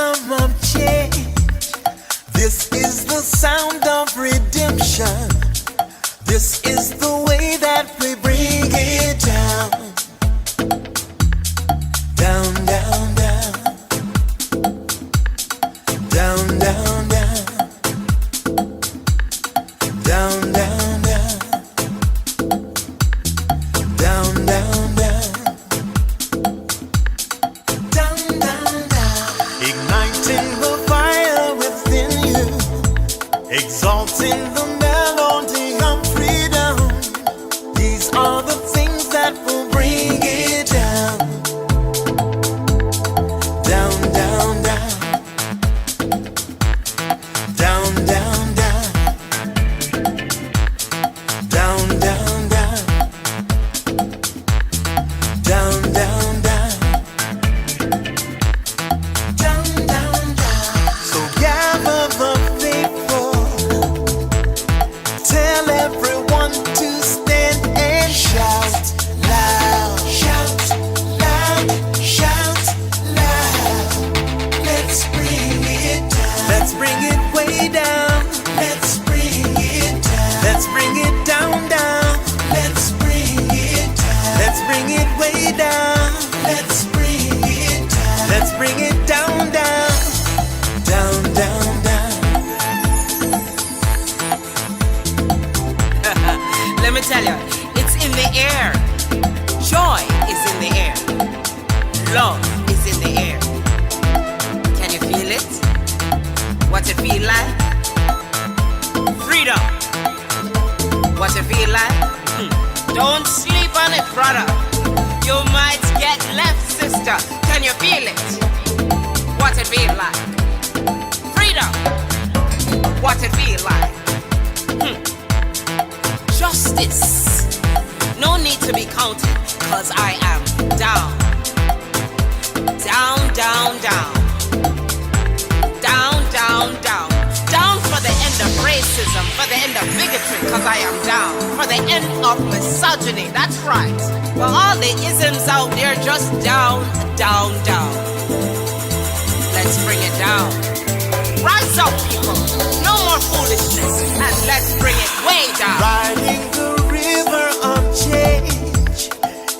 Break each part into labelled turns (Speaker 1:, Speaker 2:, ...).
Speaker 1: rhythm of change. This is the sound of redemption. This is the way that we bring it down. Down, down, down. Down, down, down. Down, down, down. Down, down, down. Down, down, down. Igniting the fire within you. Exalting the melody of freedom. These are the things that will bring it down. Down, down, down. Down, down, down. Down, down, down. Down, down, down. Down, down, down. So gather the faithful. Tell everyone to stand and shout loud. Shout loud. Shout loud. Let's bring it down. Let's bring it way down. Let's bring it down. Let's bring it down, down. Let's bring it down. Let's bring it way down. Let's bring it down. Let's bring it down, down. Down, down, down.
Speaker 2: Let me tell you, it's in the air. Joy is in the air. Love is in the air. Can you feel it? What it feel like? Freedom. What it feel like? Don't sleep on it, brother. You might get left, sister. Can you feel it? What it feel like? Freedom. What it feel like? Justice. No need to be counted, cause I am down. Down, down, down. Down, down, down. Down for the end of racism, for the end of bigotry, cause I am down. For the end of misogyny, that's right. For all the isms out there, just down, down, down. Let's bring it down. Rise up, people. No more foolishness. And let's bring it way down.
Speaker 1: Riding the river of change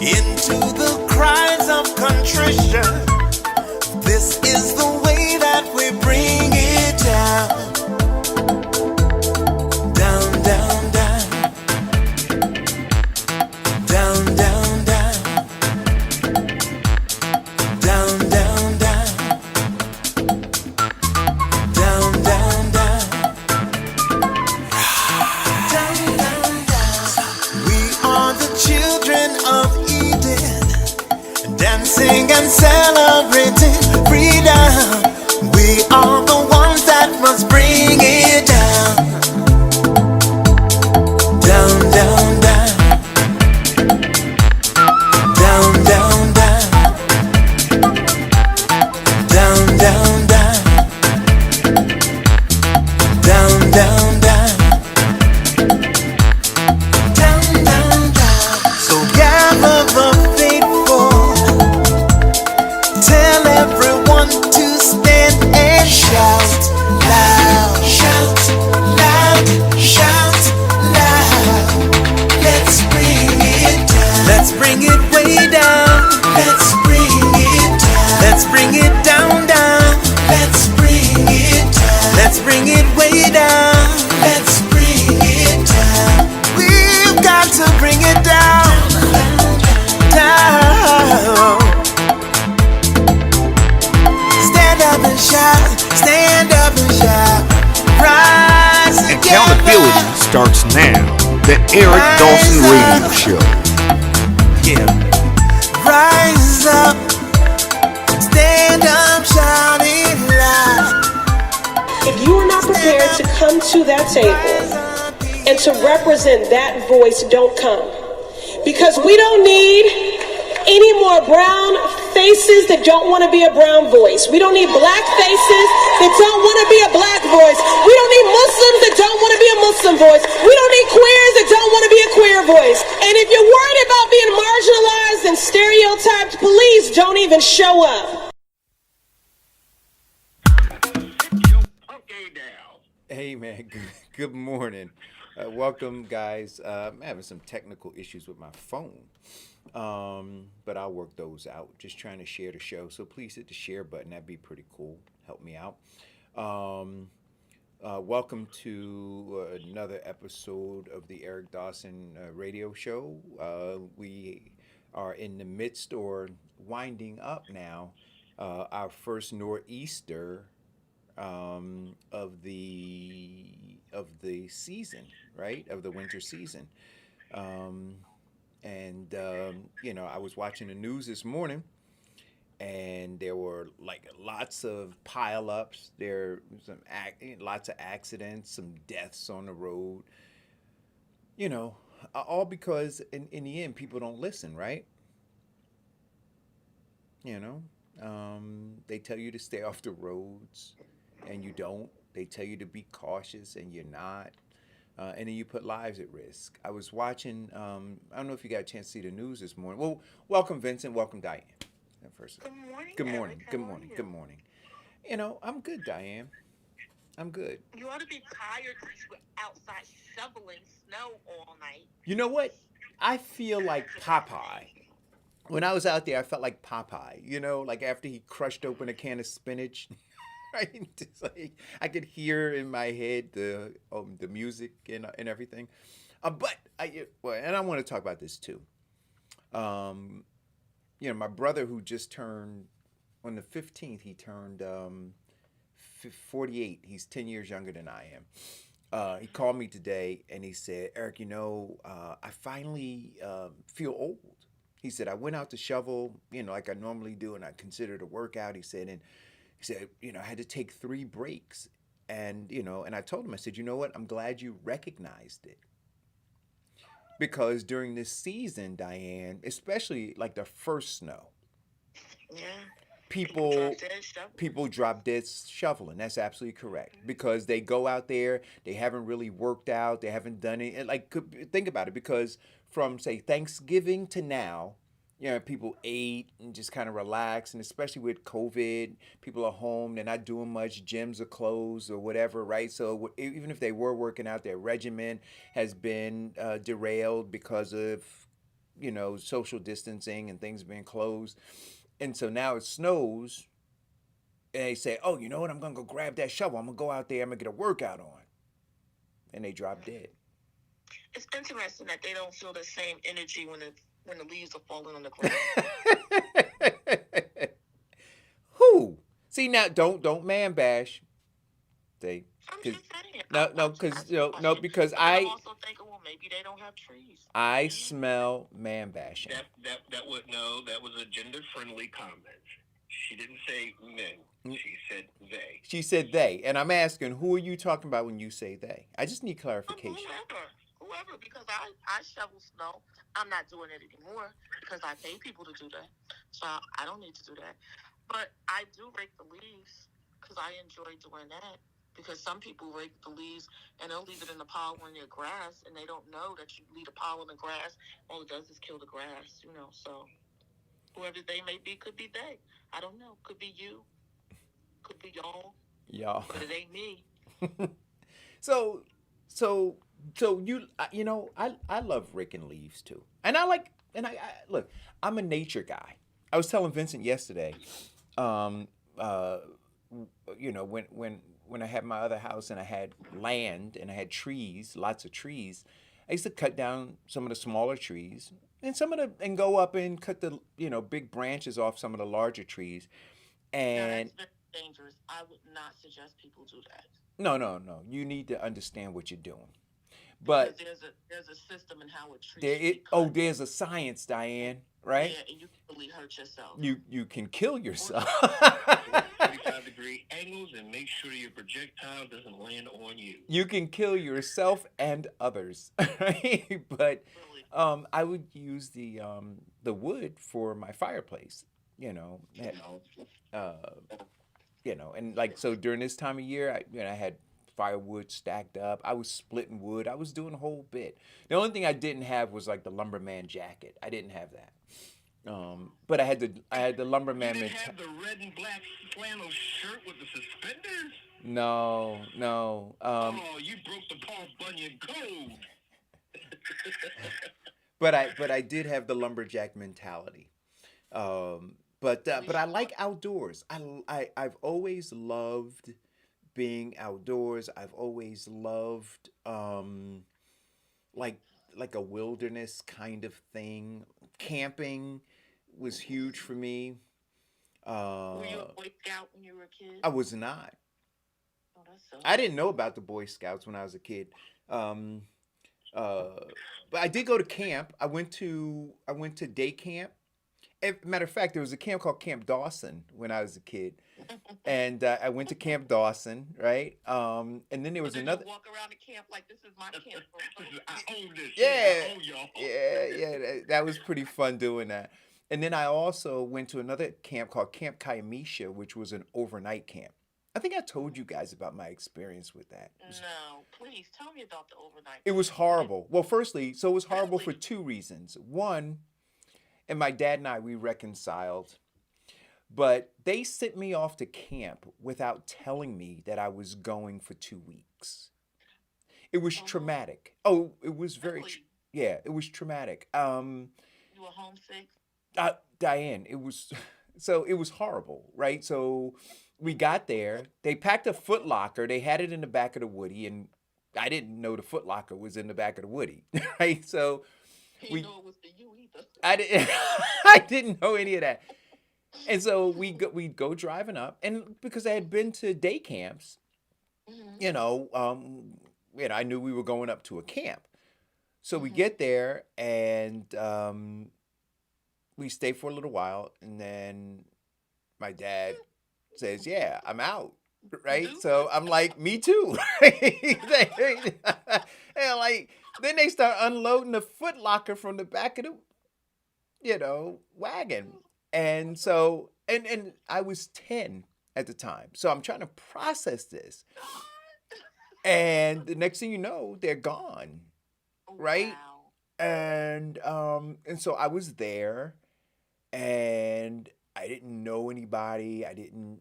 Speaker 1: into the cries of contrition. This is the way that we bring it down. Down, down, down. Down, down, down. Down, down, down. Down, down, down. Down, down, down. We are the children of Eden, dancing and celebrating freedom. We are the ones that must bring it down. Down, down, down. Down, down, down. Down, down, down. Down, down, down. Down, down, down. So gather the faithful. Tell everyone to stand and shout loud. Shout loud. Shout loud. Let's bring it down. Let's bring it way down. Let's bring it down. Let's bring it down, down. Let's bring it down. Let's bring it way down. Let's bring it down. We've got to bring it down. Down. Stand up and shout. Stand up and shout. Rise together.
Speaker 3: Accountability starts now. The Eric Dawson Radio Show.
Speaker 1: Yeah. Rise up. Stand up, shout it loud.
Speaker 4: If you are not prepared to come to that table and to represent that voice, don't come. Because we don't need any more brown faces that don't want to be a brown voice. We don't need black faces that don't want to be a black voice. We don't need Muslims that don't want to be a Muslim voice. We don't need queers that don't want to be a queer voice. And if you're worried about being marginalized and stereotyped, please don't even show up.
Speaker 3: Hey man, good morning. Welcome, guys. I'm having some technical issues with my phone, but I'll work those out. Just trying to share the show, so please hit the share button. That'd be pretty cool. Help me out. Um, Welcome to another episode of the Eric Dawson radio show. We are in the midst or winding up now our first nor'easter of the season, right? Of the winter season. Um, and I was watching the news this morning, and there were like lots of pileups. There was lots of accidents, some deaths on the road. You know, all because in the end, people don't listen, right? You know, they tell you to stay off the roads, and you don't. They tell you to be cautious, and you're not. And then you put lives at risk. I was watching. I don't know if you got a chance to see the news this morning. Well, welcome, Vincent. Welcome, Diane. First.
Speaker 5: Good morning.
Speaker 3: Good morning.
Speaker 5: Eric.
Speaker 3: Good
Speaker 5: How are
Speaker 3: morning.
Speaker 5: you?
Speaker 3: Good morning. I'm good, Diane. I'm good.
Speaker 5: You ought to be tired because you were outside shoveling snow all night.
Speaker 3: You know what? I feel like Popeye. When I was out there, I felt like Popeye. Like after he crushed open a can of spinach. Right? It's like I could hear in my head the music and everything. And I want to talk about this too. My brother who just turned on the 15th, he turned 48. He's 10 years younger than I am. He called me today and he said, Eric, I finally feel old. He said, I went out to shovel, like I normally do, and I consider it a workout. He said, I had to take 3 breaks. And I told him, I said, you know what? I'm glad you recognized it. Because during this season, Diane, especially like the first snow,
Speaker 5: Yeah.
Speaker 3: people drop dead shoveling. That's absolutely correct. Because they go out there, they haven't really worked out, they haven't done it. Think about it, because from say Thanksgiving to now, people ate and just kind of relaxed, and especially with COVID, people are home, they're not doing much, gyms are closed or whatever, right? So even if they were working out, their regimen has been derailed because of, social distancing and things being closed. And so now it snows, and they say, oh, you know what, I'm going to go grab that shovel, I'm going to go out there, I'm going to get a workout on. And they drop dead.
Speaker 5: It's interesting that they don't feel the same energy when the leaves are falling on the ground.
Speaker 3: Who? See, now don't man bash.
Speaker 5: I'm just saying.
Speaker 3: Because
Speaker 5: I'm also thinking, well, maybe they don't have trees.
Speaker 3: I smell man bashing.
Speaker 6: That was a gender friendly comment. She didn't say men. She said they.
Speaker 3: She said they, and I'm asking, who are you talking about when you say they? I just need clarification.
Speaker 5: Whoever, because I shovel snow. I'm not doing it anymore because I pay people to do that. So I don't need to do that. But I do rake the leaves because I enjoy doing that. Because some people rake the leaves and they'll leave it in the pile when they're grass, and they don't know that you leave a pile in the grass. All it does is kill the grass, So whoever they may be, could be they. I don't know. Could be you. Could be y'all.
Speaker 3: Y'all.
Speaker 5: But it ain't me.
Speaker 3: So I love raking leaves too, and I look. I'm a nature guy. I was telling Vincent yesterday, when I had my other house and I had land and I had trees, lots of trees, I used to cut down some of the smaller trees and go up and cut the big branches off some of the larger trees, and
Speaker 5: that's very dangerous. I would not suggest people do that.
Speaker 3: No. You need to understand what you're doing. But
Speaker 5: because there's a system in how a tree
Speaker 3: there's a science, Diane, right?
Speaker 5: Yeah, and you can really hurt yourself.
Speaker 3: You can kill yourself.
Speaker 6: 45-degree angles, and make sure your projectile doesn't land on you.
Speaker 3: You can kill yourself and others, right? But I would use the wood for my fireplace, and like so during this time of year, I had firewood stacked up. I was splitting wood. I was doing a whole bit. The only thing I didn't have was like the lumberman jacket. I didn't have that. But I had the
Speaker 6: You
Speaker 3: lumberman
Speaker 6: didn't
Speaker 3: mentality.
Speaker 6: have the red and black flannel shirt with the suspenders?
Speaker 3: No, no.
Speaker 6: Oh, you broke the Paul Bunyan code.
Speaker 3: But I did have the lumberjack mentality.
Speaker 5: We
Speaker 3: But I
Speaker 5: should.
Speaker 3: like outdoors. I've always loved being outdoors. I've always loved like like a wilderness kind of thing. Camping was huge for me.
Speaker 5: Were you
Speaker 3: Uh,
Speaker 5: a Boy Scout when you were a kid?
Speaker 3: I was not.
Speaker 5: Oh, that's so
Speaker 3: I didn't
Speaker 5: nice.
Speaker 3: know about the Boy Scouts when I was a kid. Um, uh, but I did go to camp. I went to day camp. Matter of fact, there was a camp called Camp Dawson when I was a kid, and I went to Camp Dawson, right? And then there
Speaker 5: So
Speaker 3: was
Speaker 5: did you
Speaker 3: another.
Speaker 5: walk around the camp like this is my camp?
Speaker 6: I own this. Yeah,
Speaker 3: Yeah,
Speaker 6: I own y'all.
Speaker 3: yeah. That was pretty fun doing that. And then I also went to another camp called Camp Kayamisha, which was an overnight camp. I think I told you guys about my experience with that.
Speaker 5: No, please tell me about the overnight
Speaker 3: It was
Speaker 5: camp. What is
Speaker 3: horrible. Well, firstly, so it was horrible for
Speaker 5: really?
Speaker 3: two reasons. One, and my dad and we reconciled, but they sent me off to camp without telling me that I was going for 2 weeks. It was
Speaker 5: Oh,
Speaker 3: traumatic. Oh, it was
Speaker 5: really?
Speaker 3: yeah, it was traumatic.
Speaker 5: You were homesick?
Speaker 3: Diane, it was so it was horrible, right? So we got there. They packed a Foot Locker. They had it in the back of the Woody, and I didn't know the Foot Locker was in the back of the Woody, right? So
Speaker 5: He
Speaker 3: we,
Speaker 5: knew it was for you either.
Speaker 3: I didn't, I didn't know any of that, and so we go driving up, and because I had been to day camps,
Speaker 5: Mhm.
Speaker 3: you know, I knew we were going up to a camp. So we
Speaker 5: Mhm.
Speaker 3: get there, and we stay for a little while, and then my dad says, "Yeah, I'm out." Right? So
Speaker 5: Deuces.
Speaker 3: I'm like, "Me too." and like then they start unloading the Foot Locker from the back of the wagon. And so and I was 10 at the time. So I'm trying to process this. And the next thing you know, they're gone, right?
Speaker 5: Wow.
Speaker 3: And so I was there, and I didn't know anybody. I didn't,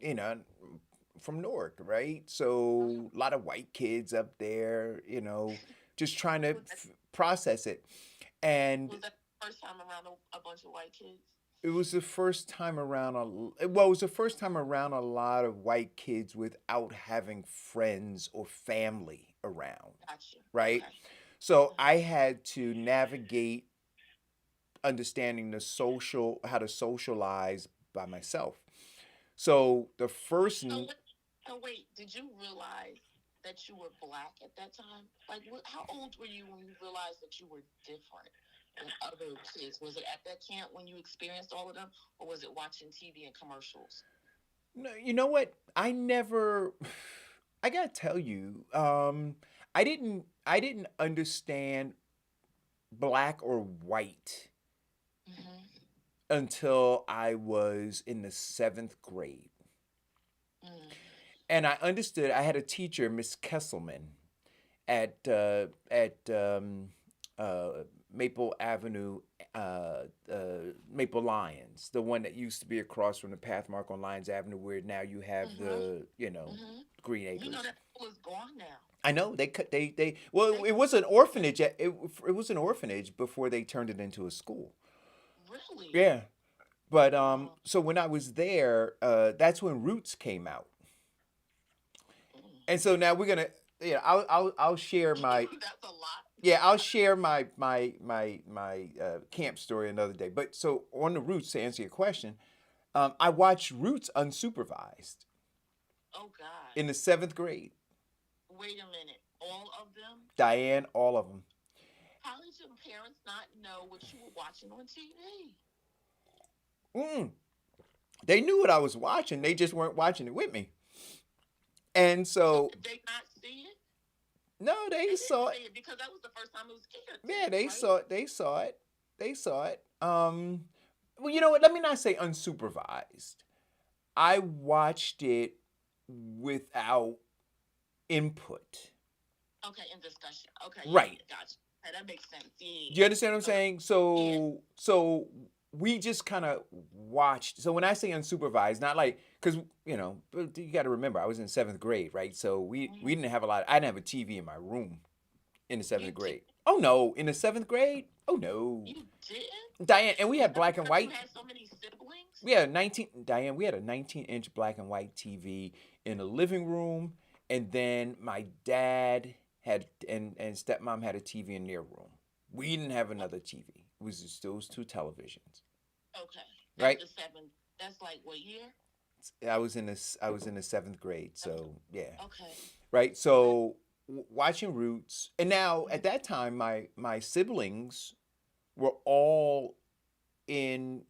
Speaker 3: from Newark, right?
Speaker 5: Mhm.
Speaker 3: So a lot of white kids up there, just trying to
Speaker 5: Was that
Speaker 3: process it. And
Speaker 5: was that the first time around a bunch of white kids?
Speaker 3: it was the first time around well, it was the first time around a lot of white kids without having friends or family around,
Speaker 5: Gotcha.
Speaker 3: right?
Speaker 5: Okay.
Speaker 3: So
Speaker 5: Mhm.
Speaker 3: I had to navigate understanding how to socialize by myself. So the first,
Speaker 5: So wait, so wait, did you realize that you were black at that time? Like, how old were you when you realized that you were different than other kids? Was it at that camp when you experienced all of them, or was it watching TV and commercials?
Speaker 3: no, you know what? I never. I gotta tell you, I didn't understand black or white
Speaker 5: Mm-hmm.
Speaker 3: until I was in the seventh grade.
Speaker 5: Mm.
Speaker 3: And I understood. I had a teacher, Miss Kesselman, at Maple Avenue, Maple Lions, the one that used to be across from the pathmark on Lions Avenue, where now you have
Speaker 5: Mm-hmm.
Speaker 3: the
Speaker 5: Mm-hmm.
Speaker 3: Green
Speaker 5: You know
Speaker 3: Acres.
Speaker 5: that school is gone now.
Speaker 3: I know they cut they well,
Speaker 5: They
Speaker 3: it was an orphanage. It was an orphanage before they turned it into a school.
Speaker 5: really.
Speaker 3: Yeah. But
Speaker 5: Oh.
Speaker 3: so when I was there, that's when Roots came out.
Speaker 5: Mm.
Speaker 3: And so now we're gonna, I'll share my,
Speaker 5: That's a lot.
Speaker 3: yeah, I'll share my camp story another day. But so on the Roots, to answer your question, I watched Roots unsupervised
Speaker 5: Oh God.
Speaker 3: in the seventh grade.
Speaker 5: Wait a minute. All of them?
Speaker 3: Diane, all of them.
Speaker 5: How did your parents not know what you were watching on TV?
Speaker 3: Mm, they knew what I was watching. They just weren't watching it with me. And
Speaker 5: So
Speaker 3: so
Speaker 5: did they not see it?
Speaker 3: no, they
Speaker 5: They didn't
Speaker 3: saw it.
Speaker 5: see it because that was the first time it was aired to
Speaker 3: Yeah,
Speaker 5: them,
Speaker 3: they
Speaker 5: right?
Speaker 3: saw it. They saw it. They saw it. Well, you know what? Let me not say unsupervised. I watched it without input.
Speaker 5: Okay, in discussion. Okay, yeah,
Speaker 3: Right.
Speaker 5: yeah, gotcha. Okay, that makes sense. Yeah,
Speaker 3: Do you understand what I'm
Speaker 5: yeah. Okay,
Speaker 3: saying?
Speaker 5: yeah.
Speaker 3: So we just kind of watched. So when I say unsupervised, not like, because but you got to remember, I was in seventh grade, right? So we didn't have a lot. I didn't have a TV in my room in the
Speaker 5: You
Speaker 3: seventh
Speaker 5: did.
Speaker 3: grade. Oh no, in the seventh grade? Oh no,
Speaker 5: You didn't?
Speaker 3: Diane. And we had black and
Speaker 5: Because you
Speaker 3: white.
Speaker 5: had so many siblings?
Speaker 3: We had a 19. Diane. We had a 19-inch black and white TV in the living room, and then my dad had and stepmom had a TV in their room. We didn't have another TV. It was just those two televisions,
Speaker 5: Okay. That's
Speaker 3: right?
Speaker 5: the seventh. That's like what year?
Speaker 3: I was in the seventh grade, so yeah,
Speaker 5: Okay.
Speaker 3: right. So watching Roots, and now at that time, my siblings were all in.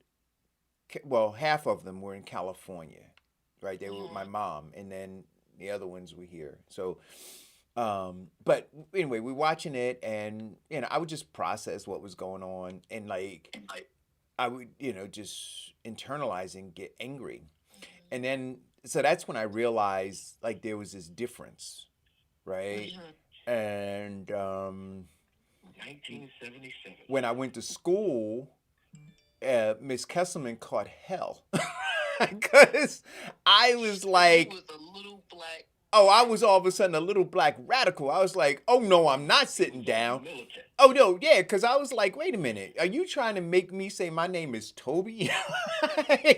Speaker 3: Well, half of them were in California, right? They were with my mom, and then the other ones were here. So, but anyway, we're watching it, and I would just process what was going on, and like I would, just internalize and get angry. And then, so that's when I realized like there was this difference, right? And
Speaker 6: 1977.
Speaker 3: when I went to school, Miss Kesselman caught hell because I was
Speaker 5: You
Speaker 3: like,
Speaker 5: was a little black.
Speaker 3: oh, I was all of a sudden a little black radical. I was like, oh no, I'm not sitting down.
Speaker 6: Militant.
Speaker 3: Oh no, yeah, because I was like, wait a minute, are you trying to make me say my name is Toby?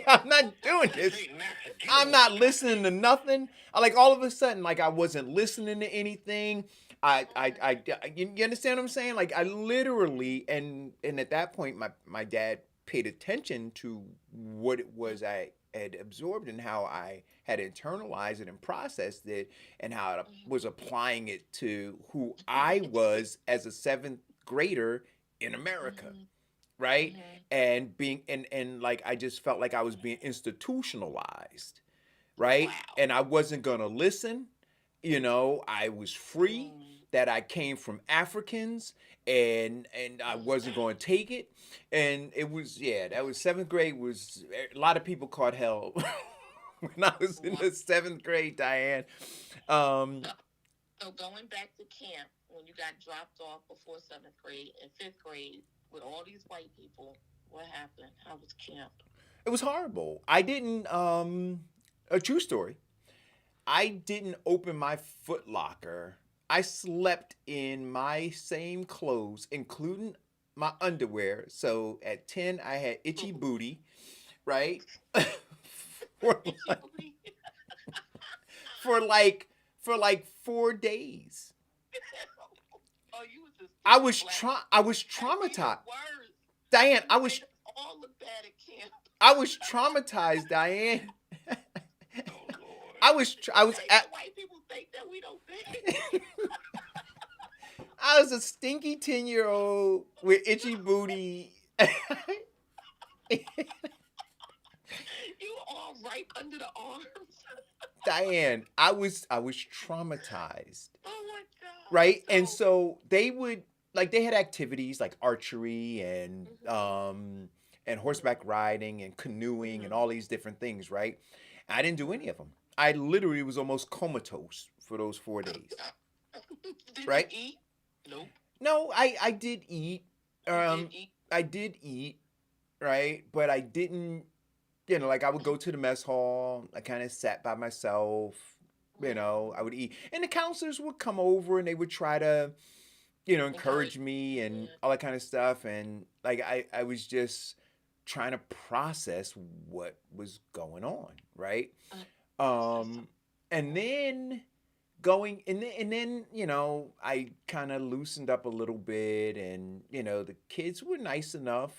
Speaker 3: I'm not doing this.
Speaker 6: St. Max,
Speaker 3: I'm not listening to nothing. I like all of a sudden, like I wasn't listening to anything. You understand what I'm saying? Like I literally, and at that point, my dad paid attention to what it was I had absorbed and how I had internalized it and processed it, and how I was applying it to who I was as a seventh grader in America, right? And being and like I just felt like I was being institutionalized, right?
Speaker 5: Wow.
Speaker 3: And I wasn't gonna listen. I was free. That I came from Africans, and I wasn't going to take it. And it was, yeah, that was seventh grade. Was a lot of people caught hell when I was in the seventh grade, Diane. Um,
Speaker 5: So going back to camp, when you got dropped off before seventh grade and fifth grade with all these white people, what happened? How was camp?
Speaker 3: it was horrible. I didn't. A true story. I didn't open my Foot Locker. I slept in my same clothes, including my underwear. So at 10, I had itchy booty, right? for, like, for like 4 days.
Speaker 5: Oh, you was just
Speaker 3: I was
Speaker 5: black.
Speaker 3: I was
Speaker 5: That's even
Speaker 3: traumatized.
Speaker 5: worse.
Speaker 3: Diane,
Speaker 5: You made us all look bad at camp.
Speaker 3: I was traumatized, Diane.
Speaker 6: Oh, Lord.
Speaker 3: I was
Speaker 5: Hey,
Speaker 3: at,
Speaker 5: white people think that we don't think.
Speaker 3: I was a stinky 10-year-old with itchy booty.
Speaker 5: You were all right under the arms.
Speaker 3: Diane, I was traumatized,
Speaker 5: Oh my God.
Speaker 3: right? And
Speaker 5: So,
Speaker 3: so they would like they had activities like archery and horseback riding and canoeing and all these different things, right? I didn't do any of them. I literally was almost comatose for those 4 days,
Speaker 5: did
Speaker 3: right?
Speaker 5: you eat? Nope.
Speaker 3: No, I did eat.
Speaker 5: You did eat.
Speaker 3: I did eat, right? But I didn't, like I would go to the mess hall. I kind of sat by myself. I would eat. And the counselors would come over and they would try to, encourage me and all that kind of stuff. And like I was just trying to process what was going on, right? And then and then I kind of loosened up a little bit, and the kids were nice enough,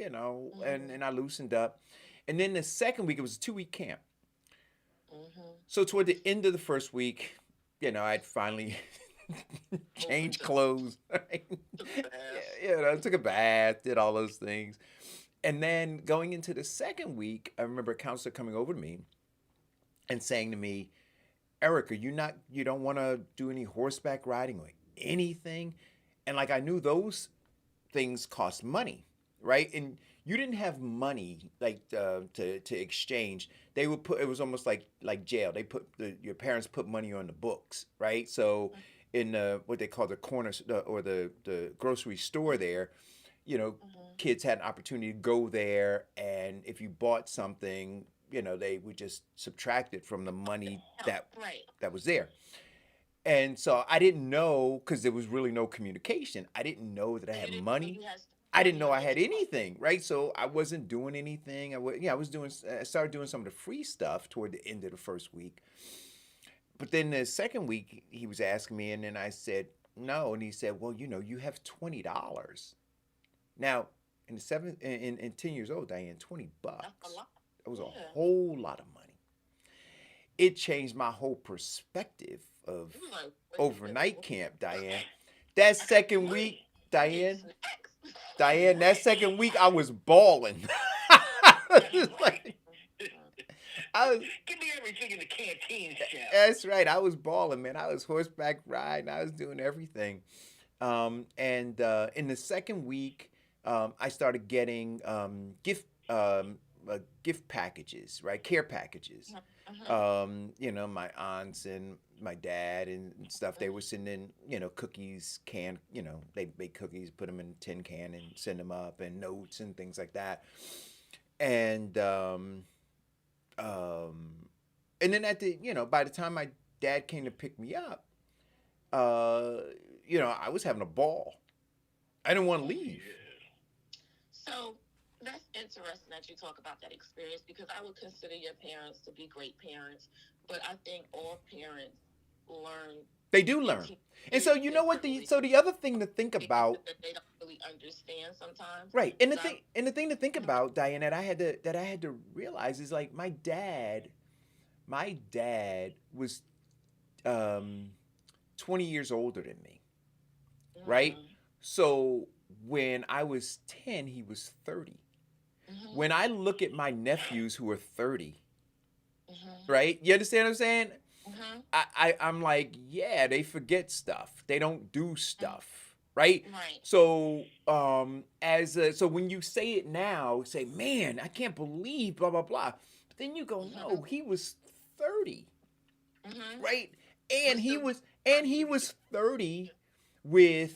Speaker 3: and I loosened up. And then the second week, it was a 2-week camp. So toward the end of the first week, I'd finally changed clothes. Right? I took a bath, did all those things. And then going into the second week, I remember a counselor coming over to me and saying to me, Erica, you don't want to do any horseback riding or anything? And like I knew those things cost money, right? And you didn't have money like to exchange. They would put, it was almost like jail. They put your parents put money on the books, right? So in what they call the corner or the grocery store there, kids had an opportunity to go there, and if you bought something, they would just subtract it from the money
Speaker 5: Right.
Speaker 3: that was there. And so I didn't know, because there was really no communication. I didn't know that I
Speaker 5: So you
Speaker 3: had
Speaker 5: didn't know
Speaker 3: money.
Speaker 5: you had
Speaker 3: I didn't
Speaker 5: money
Speaker 3: know
Speaker 5: or
Speaker 3: I had
Speaker 5: anything.
Speaker 3: anything, right? So I wasn't doing anything. I started doing some of the free stuff toward the end of the first week. But then the second week, he was asking me, and then I said no, and he said, "Well, you have $20." Now, in 10 years old, Diane, 20
Speaker 5: That's a
Speaker 3: bucks.
Speaker 5: lot.
Speaker 3: That was a
Speaker 5: Yeah.
Speaker 3: whole lot of money. It changed my whole perspective of
Speaker 5: You was like, wait a
Speaker 3: overnight
Speaker 5: minute.
Speaker 3: camp, Diane. That
Speaker 5: I got
Speaker 3: second week,
Speaker 5: money. I get
Speaker 3: Diane,
Speaker 5: snacks.
Speaker 3: that second week, I was balling.
Speaker 6: That's right.
Speaker 3: I was,
Speaker 6: Give me everything in the canteen, chef.
Speaker 3: that's right. I was balling, man. I was horseback riding. I was doing everything. And in the second week, I started getting gift packages, right? Care packages. My aunts and my dad and stuff, they were sending, cookies, they make cookies, put them in a tin can and send them up, and notes and things like that. And and then by the time my dad came to pick me up, I was having a ball. I didn't want to leave.
Speaker 5: So that's interesting that you talk about that experience, because I would consider your parents to be great parents, but I think all parents learn
Speaker 3: They do
Speaker 5: and
Speaker 3: learn.
Speaker 5: teach
Speaker 3: And
Speaker 5: kids
Speaker 3: so you know what
Speaker 5: differently.
Speaker 3: the other thing to think
Speaker 5: Things
Speaker 3: about,
Speaker 5: that they don't really understand sometimes.
Speaker 3: right? And the
Speaker 5: So I,
Speaker 3: thing to think about, Diane, that I had to realize is, like, my dad was 20 years older than me, right?
Speaker 5: mm,
Speaker 3: So when I was 10, he was 30.
Speaker 5: mm-hmm,
Speaker 3: When I look at my nephews who are 30,
Speaker 5: mm-hmm,
Speaker 3: right? You understand what I'm saying?
Speaker 5: mm-hmm,
Speaker 3: I'm like, yeah, they forget stuff. They don't do stuff, right?
Speaker 5: right.
Speaker 3: So so when you say it now, say, man, I can't believe blah blah blah. But then you go, no, he was 30,
Speaker 5: Mm-hmm.
Speaker 3: right?
Speaker 5: But
Speaker 3: And he
Speaker 5: still,
Speaker 3: was and he was 30 with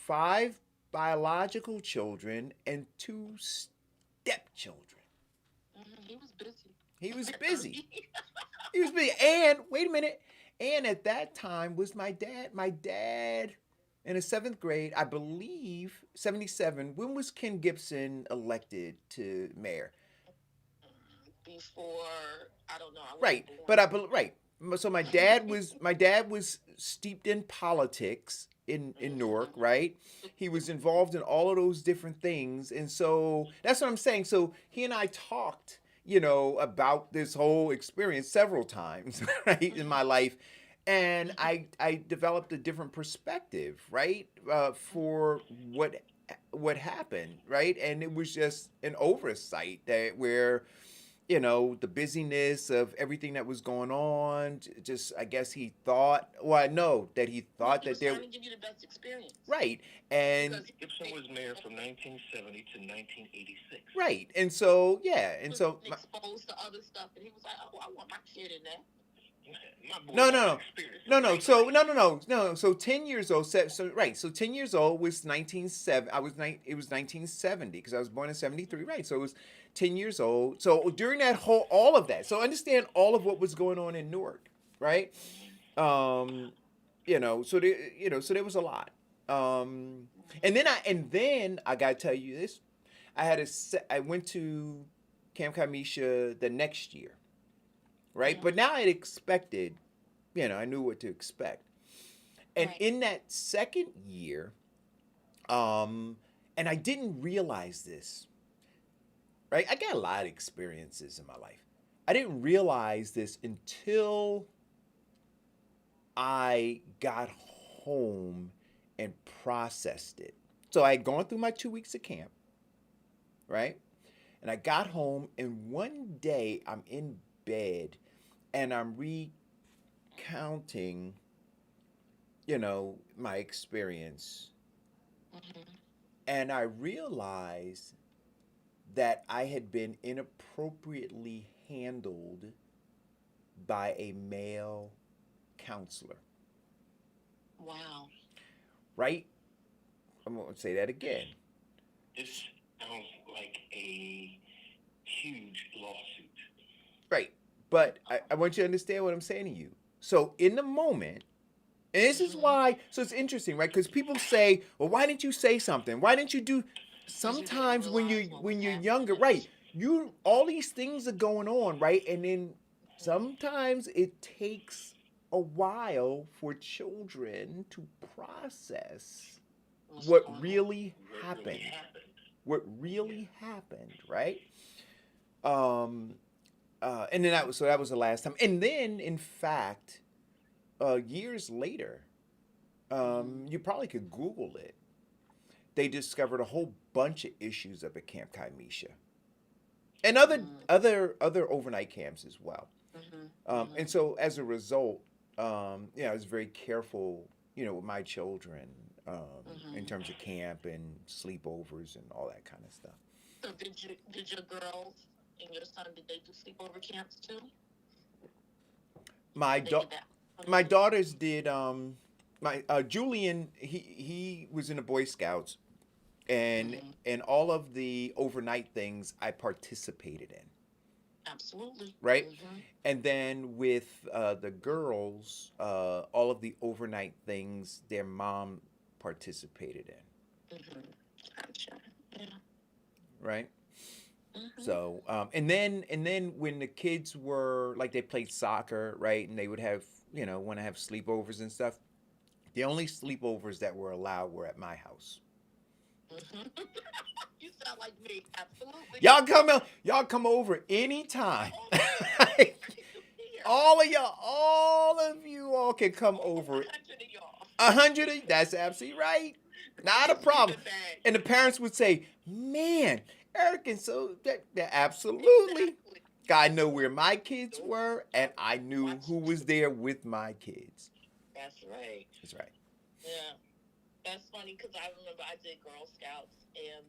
Speaker 3: five biological children and two stepchildren.
Speaker 5: he was busy.
Speaker 3: He was busy. He was busy. And wait a minute. And at that time was my dad. My dad in the seventh grade, I believe, 77. When was Ken Gibson elected to mayor?
Speaker 5: Before, I don't know, I
Speaker 3: Right.
Speaker 5: wasn't born.
Speaker 3: But right. So my dad was steeped in politics in Newark, right? He was involved in all of those different things. And so that's what I'm saying. So he and I talked, about this whole experience several times, right, in my life. And I developed a different perspective, right, for what happened, right? And it was just an oversight that where the busyness of everything that was going on, just, I guess he thought, well, I know that he
Speaker 5: Well,
Speaker 3: thought
Speaker 5: he
Speaker 3: that
Speaker 5: was
Speaker 3: there,
Speaker 5: trying to give you the best experience.
Speaker 3: right, and
Speaker 5: Because
Speaker 6: Gibson was mayor from 1970 to 1986.
Speaker 3: right, and so, yeah,
Speaker 5: he
Speaker 3: and
Speaker 5: was
Speaker 3: so,
Speaker 5: exposed to other stuff, and he was like, "Oh, I want my kid in there."
Speaker 6: My boy
Speaker 3: no,
Speaker 6: got
Speaker 3: no,
Speaker 6: the
Speaker 3: no.
Speaker 6: experience.
Speaker 3: No, no.
Speaker 6: Right,
Speaker 3: So
Speaker 6: right.
Speaker 3: no. So 10 years old. So right. So 10 years old was 1970. It was 1970 because I was born in 73. Right. So it was 10 years old. So during all of that. So understand all of what was going on in Newark. Right. Um, so there was a lot. And then I gotta tell you this. I went to Camp Kamisha the next year. Right. But now I expected. I knew what to expect. And
Speaker 5: Right.
Speaker 3: in that second year, and I didn't realize this, right? I got a lot of experiences in my life. I didn't realize this until I got home and processed it. So I had gone through my 2 weeks of camp, right? And I got home, and one day I'm in bed and I'm recounting, my experience. And I realized that I had been inappropriately handled by a male counselor,
Speaker 5: Wow.
Speaker 3: right? I'm going to say that again.
Speaker 6: This sounds like a huge lawsuit.
Speaker 3: Right. But I want you to understand what I'm saying to you. So in the moment, and this is why, so it's interesting, right? Because people say, well, why didn't you say something? Why didn't you do sometimes when you're younger, right? You all these things are going on, right? And then sometimes it takes a while for children to process what really happened. What really happened, right? Um and then that was the last time. And then in fact, years later, you probably could Google it. They discovered a whole bunch of issues up at Camp Kaimisha, and other overnight camps as well. And so as a result, I was very careful, with my children, in terms of camp and sleepovers and all that kind of stuff.
Speaker 5: So did your girls and your son, did they do sleepover camps too?
Speaker 3: My
Speaker 5: They
Speaker 3: da-
Speaker 5: did that.
Speaker 3: my daughters did. My Julian, he was in the Boy Scouts, and all of the overnight things I participated in.
Speaker 5: Absolutely.
Speaker 3: Right? And then with the girls, all of the overnight things their mom participated in.
Speaker 5: Gotcha. Yeah.
Speaker 3: Right? So, and then when the kids were like they played soccer, right, and they would have want to have sleepovers and stuff. The only sleepovers that were allowed were at my house.
Speaker 5: You sound like me. Absolutely.
Speaker 3: Y'all come over anytime.
Speaker 5: All
Speaker 3: all of you all can come over.
Speaker 5: 100 of y'all.
Speaker 3: 100 that's absolutely right. Not a problem. And the parents would say, man, Eric, and so that absolutely.
Speaker 5: Exactly.
Speaker 3: I know where my kids were, and I knew who was there with my kids.
Speaker 5: That's right.
Speaker 3: That's right.
Speaker 5: Yeah. That's funny because I remember I did Girl Scouts, and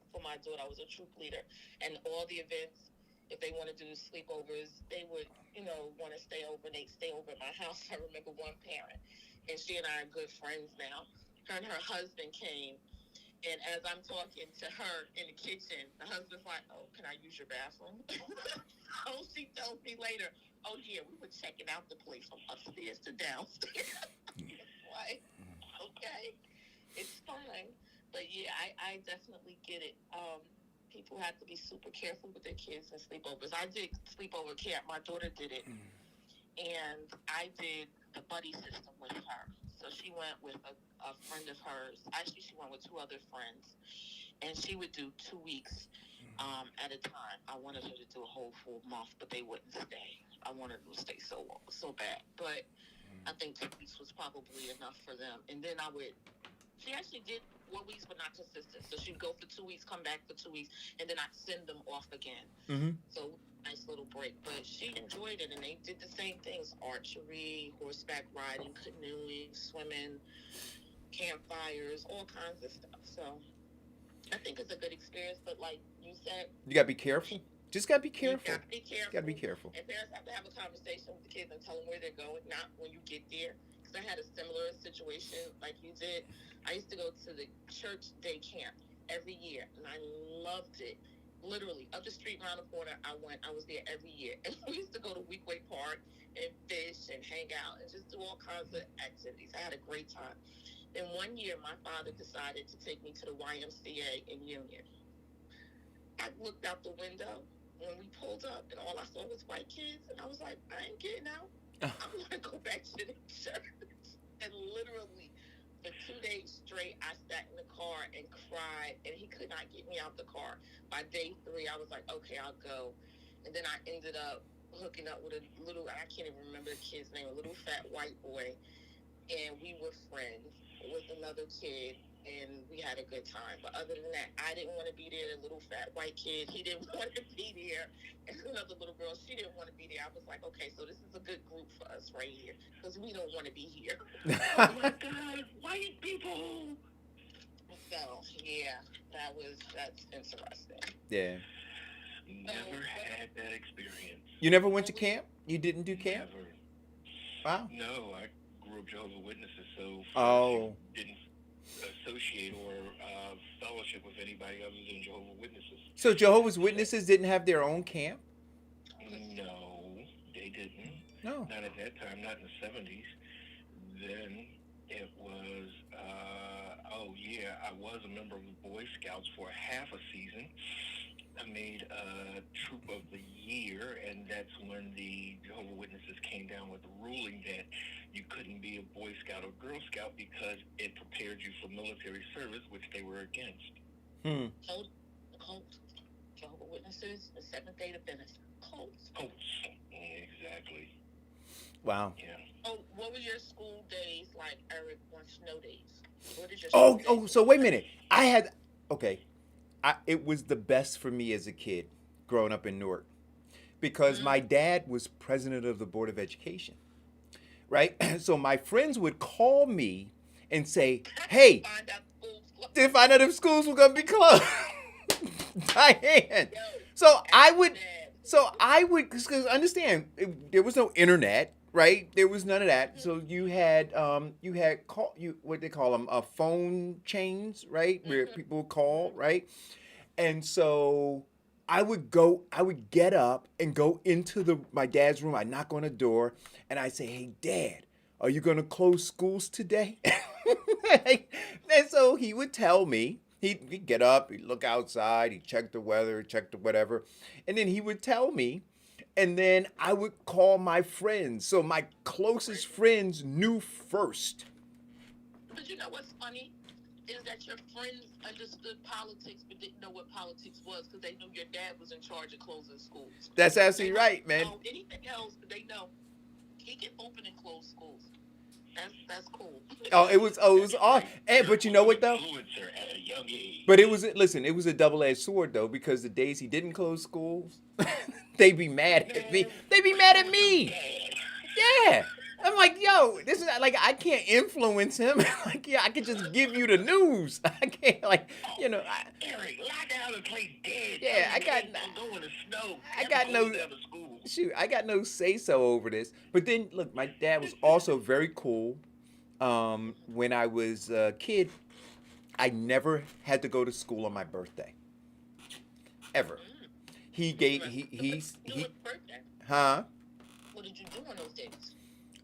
Speaker 5: for my daughter, I was a troop leader. And all the events, if they want to do sleepovers, they would, want to stay over. They'd stay over at my house. I remember one parent, and she and I are good friends now. Her and her husband came, and as I'm talking to her in the kitchen, the husband's like, oh, can I use your bathroom? So she tells me later, oh, yeah, we were checking out the place from upstairs to downstairs. Like, okay, it's fine. But yeah, I definitely get it. People have to be super careful with their kids and sleepovers. I did sleepover camp. My daughter did it. And I did the buddy system with her. So she went with a friend of hers. Actually, she went with two other friends. And she would do 2 weeks at a time. I wanted her to do a whole full month, but they wouldn't stay. I wanted them to stay so bad. But I think 2 weeks was probably enough for them. And then she actually did 4 weeks, but not consistent. So she'd go for 2 weeks, come back for 2 weeks, and then I'd send them off again. So nice little break. But she enjoyed it, and they did the same things: archery, horseback riding, canoeing, swimming, campfires, all kinds of stuff. So I think it's a good experience. But like you said,
Speaker 3: you gotta be careful. Just gotta be careful.
Speaker 5: You gotta be careful.
Speaker 3: Gotta be careful.
Speaker 5: And parents have to have a conversation with the kids and tell them where they're going, not when you get there. Because I had a similar situation like you did. I used to go to the church day camp every year, and I loved it. Literally, up the street around the corner, I was there every year. And we used to go to Weekway Park and fish and hang out and just do all kinds of activities. I had a great time. Then one year, my father decided to take me to the YMCA in Union. I looked out the window when we pulled up, and all I saw was white kids, and I was like, I ain't getting out. I'm going to go back to the church. And literally, for 2 days straight, I sat in the car and cried, and he could not get me out the car. By day 3, I was like, okay, I'll go. And then I ended up hooking up with a little, I can't even remember the kid's name, a little fat white boy, and we were friends with another kid. And we had a good time. But other than that, I didn't want to be there. The little fat white kid, he didn't want to be there. And another little girl, she didn't want to be there. I was like, okay, so this is a good group for us right here. Because we don't want to be here. Oh, my God, white people. So, yeah, that's interesting.
Speaker 3: Yeah.
Speaker 6: Never had that experience.
Speaker 3: You never went to camp? You didn't do camp?
Speaker 6: Never.
Speaker 3: Wow.
Speaker 6: No, I grew up Jehovah's Witnesses, so
Speaker 3: Oh.
Speaker 6: didn't associate or fellowship with anybody other than Jehovah's Witnesses.
Speaker 3: So Jehovah's Witnesses didn't have their own camp?
Speaker 6: No, they didn't.
Speaker 3: No.
Speaker 6: Not at that time, not in the 70s. Then it was, oh yeah, I was a member of the Boy Scouts for half a season. I made Troop of the Year, and that's when the Jehovah's Witnesses came down with the ruling that you couldn't be a Boy Scout or Girl Scout because it prepared you for military service, which they were against.
Speaker 5: Colts, Jehovah's Witnesses, the Seventh Day Adventists. Colts.
Speaker 6: Exactly.
Speaker 3: Wow.
Speaker 6: Yeah.
Speaker 5: Oh, what were your school days like, Eric, on snow days? What is your
Speaker 3: So wait a minute. It was the best for me as a kid growing up in Newark because my dad was president of the Board of Education, right? So my friends would call me and say, hey, to find out if schools were going to be closed. Diane. So I would, because understand, there was no internet, right? There was none of that. So you had what they call them, phone chains, right? Where people would call, right? And so I would get up and go into my dad's room. I'd knock on the door and I'd say, hey, Dad, are you going to close schools today? And so he would tell me, he'd get up, he'd look outside, he'd check the weather, check the whatever. And then he would tell me, and then I would call my friends. So my closest friends knew first.
Speaker 5: But you know what's funny? Is that your friends understood politics but didn't know what politics was because they knew your dad was in charge of closing schools.
Speaker 3: That's absolutely right, man.
Speaker 5: Know anything else, but they know he can open and close schools. That's cool.
Speaker 3: It was awesome. But you know what though?
Speaker 6: Influencer at a young age.
Speaker 3: But it was a double-edged sword though, because the days he didn't close schools, they'd be mad at me. They'd be mad at me. Yeah. I'm like, yo, this is like, I can't influence him. Like, yeah, I can just give you the news. I can't, like, you know.
Speaker 6: Eric, lie down and play dead.
Speaker 3: Yeah, I got no say so over this. But then, look, my dad was also very cool. When I was a kid, I never had to go to school on my birthday, ever. Huh?
Speaker 5: What did you do on those days?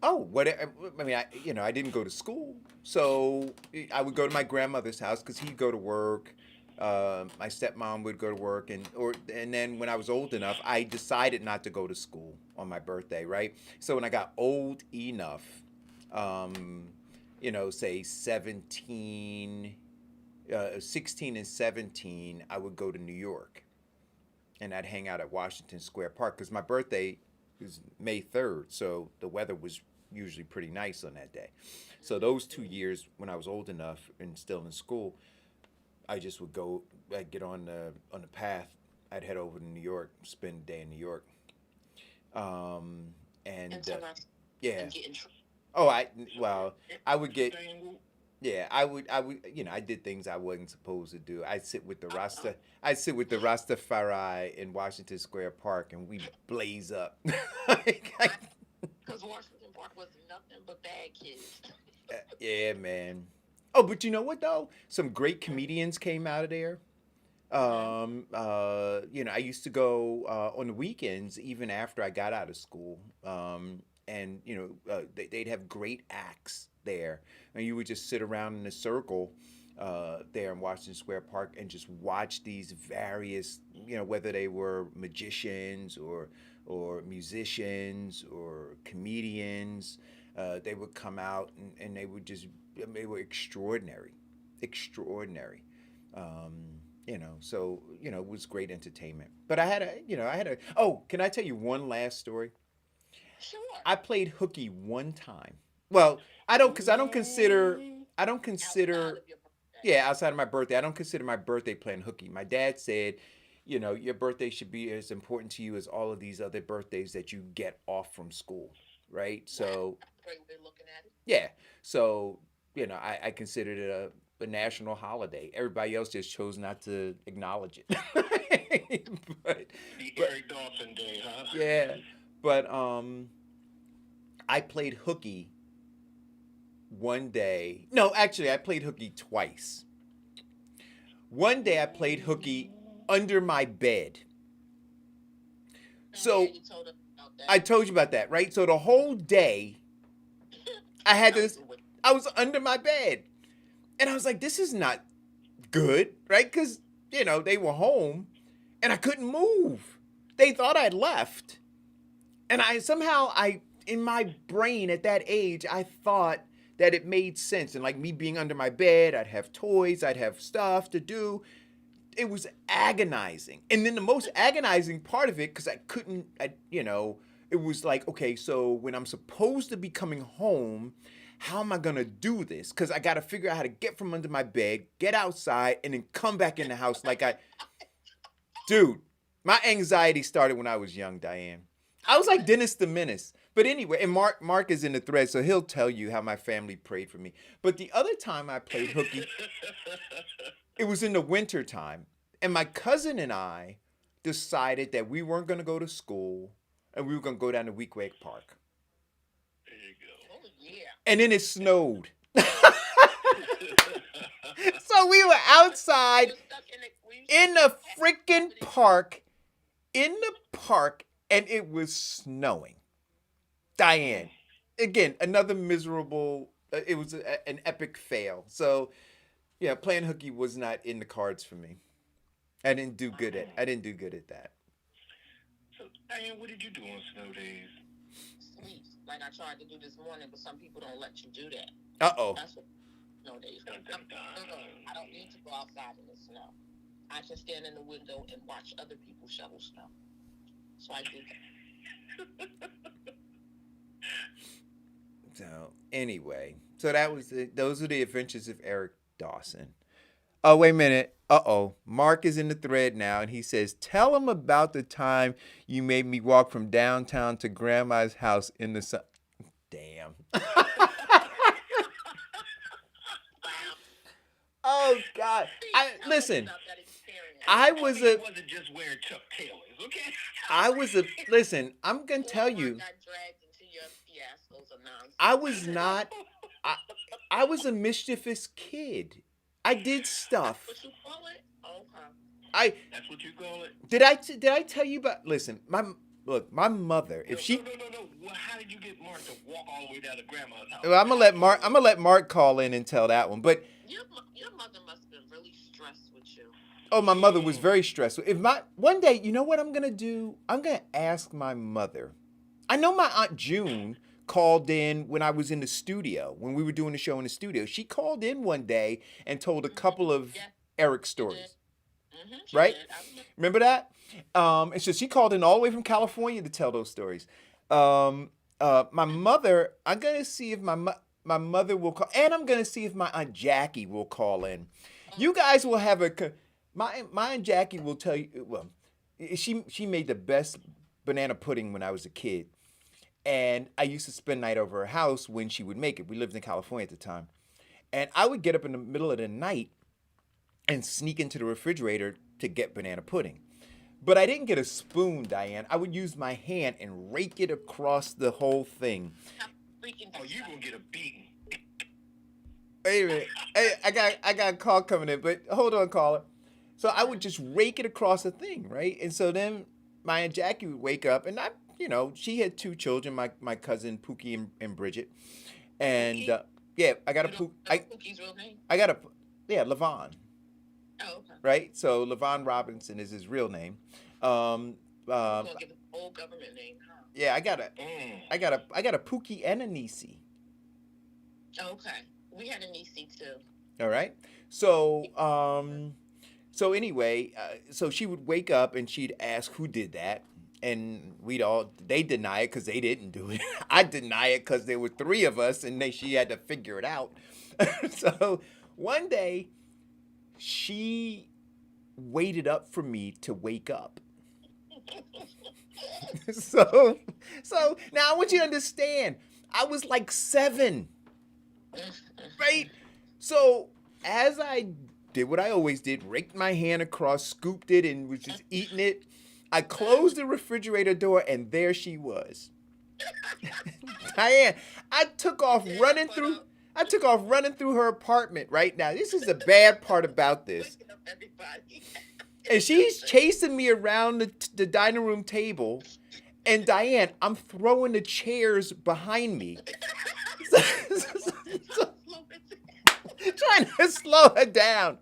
Speaker 3: Oh, I didn't go to school, so I would go to my grandmother's house because he'd go to work. My stepmom would go to work, and then when I was old enough, I decided not to go to school on my birthday, right? So when I got old enough, say 16 and 17, I would go to New York, and I'd hang out at Washington Square Park because my birthday is May 3rd, so the weather was usually pretty nice on that day. So those 2 years when I was old enough and still in school, I just would go. I'd get on the path. I'd head over to New York, spend a day in New York, yeah. Oh, I would get. Yeah, I would. I did things I wasn't supposed to do. I'd sit with the Rastafari in Washington Square Park, and we blaze up.
Speaker 5: Because Washington Park was nothing but bad kids.
Speaker 3: Yeah, man. Oh, but you know what though? Some great comedians came out of there. I used to go on the weekends, even after I got out of school. They'd have great acts there, and you would just sit around in a circle there in Washington Square Park and just watch these various, whether they were magicians or musicians or comedians. They would come out and they would they were extraordinary. So it was great entertainment. But can I tell you one last story?
Speaker 5: Sure.
Speaker 3: I played hooky one time. Well, I don't consider, outside of my birthday, I don't consider my birthday playing hooky. My dad said, your birthday should be as important to you as all of these other birthdays that you get off from school, right? So,
Speaker 5: Great way of looking at it.
Speaker 3: yeah. So, I considered it a national holiday. Everybody else just chose not to acknowledge it. but
Speaker 6: Eric Dawson Day, huh?
Speaker 3: Yeah. But I played hooky one day. No, actually, I played hooky twice. One day I played hooky under my bed. So
Speaker 5: You told us about that.
Speaker 3: I told you about that, right? So the whole day I had this, I was under my bed. And I was like, this is not good, right? Because, they were home and I couldn't move. They thought I'd left. And in my brain at that age, I thought that it made sense. And like me being under my bed, I'd have toys, I'd have stuff to do. It was agonizing. And then the most agonizing part of it, because it was like, okay, so when I'm supposed to be coming home, how am I going to do this? Because I got to figure out how to get from under my bed, get outside, and then come back in the house Dude, my anxiety started when I was young, Diane. I was like Dennis the Menace. But anyway, and Mark is in the thread, so he'll tell you how my family prayed for me. But the other time I played hooky, it was in the winter time. And my cousin and I decided that we weren't going to go to school and we were going to go down to Weequahic Park.
Speaker 6: There you go.
Speaker 5: Oh, yeah.
Speaker 3: And then it snowed. So we were outside in the freaking park, and it was snowing. Diane, again, another miserable, it was an epic fail. So, yeah, playing hooky was not in the cards for me. I didn't do good at that.
Speaker 6: So, Diane, what did you do on snow days?
Speaker 5: Sleep. Like I tried to do this morning, but some people don't let you do that.
Speaker 3: Uh-oh.
Speaker 5: That's what snow days. I don't need to go outside in the snow. I can stand in the window and watch other people shovel snow. So I did that.
Speaker 3: So anyway, those are the adventures of Eric Dawson. Oh, wait a minute. Uh-oh. Mark is in the thread now, and he says, tell him about the time you made me walk from downtown to Grandma's house in the sun. Damn. Oh, God. Listen. I was
Speaker 6: It wasn't just wearing Chuck Taylors, okay?
Speaker 3: Listen, I'm going to tell you. I was not, I was a mischievous kid. I did stuff.
Speaker 5: What you call it? Okay.
Speaker 6: That's what you call it?
Speaker 3: Did I tell you about, listen, my mother, if she.
Speaker 6: No. Well, how did you get Mark to walk all the way down to Grandma's house?
Speaker 3: Well, I'm gonna let Mark call in and tell that one. But
Speaker 5: Your mother must have been really stressed with you.
Speaker 3: oh, my mother was very stressful. One day, you know what I'm gonna do? I'm gonna ask my mother. I know my Aunt June called in when I was in the studio, when we were doing the show in the studio. She called in one day and told a couple of Eric stories. Right? Remember that? And so she called in all the way from California to tell those stories. My mother, I'm going to see if my mother will call, and I'm going to see if my Aunt Jackie will call in. You guys will have my Aunt Jackie will tell you, well, she made the best banana pudding when I was a kid. And I used to spend night over her house when she would make it. We lived in California at the time. And I would get up in the middle of the night and sneak into the refrigerator to get banana pudding. But I didn't get a spoon, Diane. I would use my hand and rake it across the whole thing.
Speaker 6: Oh, you're going to get a beating.
Speaker 3: Wait a minute. Hey, I got a call coming in, but hold on, caller. So I would just rake it across the thing, right? And so then my Aunt Jackie would wake up, and she had two children, my cousin Pookie and Bridget. And yeah, I got a
Speaker 5: Pookie's real name?
Speaker 3: Levon.
Speaker 5: Oh, okay.
Speaker 3: Right? So Levon Robinson is his real name.
Speaker 5: You're gonna give an old government name, huh?
Speaker 3: Yeah, I got a Pookie and a Niecy.
Speaker 5: Okay. We had a Niecy too.
Speaker 3: All right. So so anyway, so she would wake up and she'd ask who did that. And they deny it because they didn't do it. I deny it because there were three of us and she had to figure it out. So one day she waited up for me to wake up. So now I want you to understand, I was like 7, right? So as I did what I always did, raked my hand across, scooped it, and was just eating it, I closed the refrigerator door, and there she was. Diane, I took off running through I took off running through her apartment right now. This is the bad part about this.
Speaker 5: Waking up everybody.
Speaker 3: And she's chasing me around the dining room table. And Diane, I'm throwing the chairs behind me. Trying to slow her down.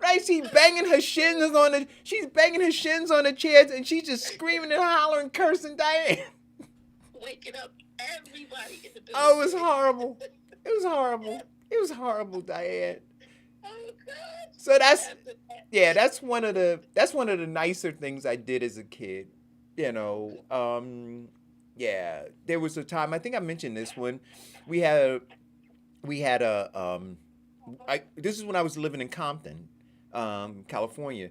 Speaker 3: Right? She's banging her shins on the chairs, and she's just screaming and hollering, cursing Diane.
Speaker 5: Waking up everybody in the building.
Speaker 3: Oh, it was horrible. It was horrible. It was horrible, Diane.
Speaker 5: Oh God.
Speaker 3: So that's one of the nicer things I did as a kid. You know, yeah, there was a time, I think I mentioned this one. We had a this is when I was living in Compton, California.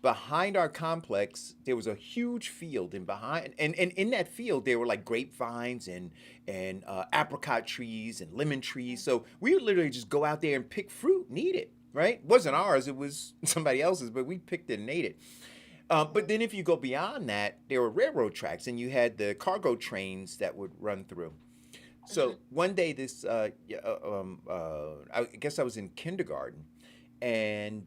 Speaker 3: Behind our complex, there was a huge field, and in that field there were like grapevines and apricot trees and lemon trees. So we would literally just go out there and pick fruit and eat it. Right? It wasn't ours; it was somebody else's, but we picked it and ate it. But then if you go beyond that, there were railroad tracks, and you had the cargo trains that would run through. So one day, I guess I was in kindergarten, and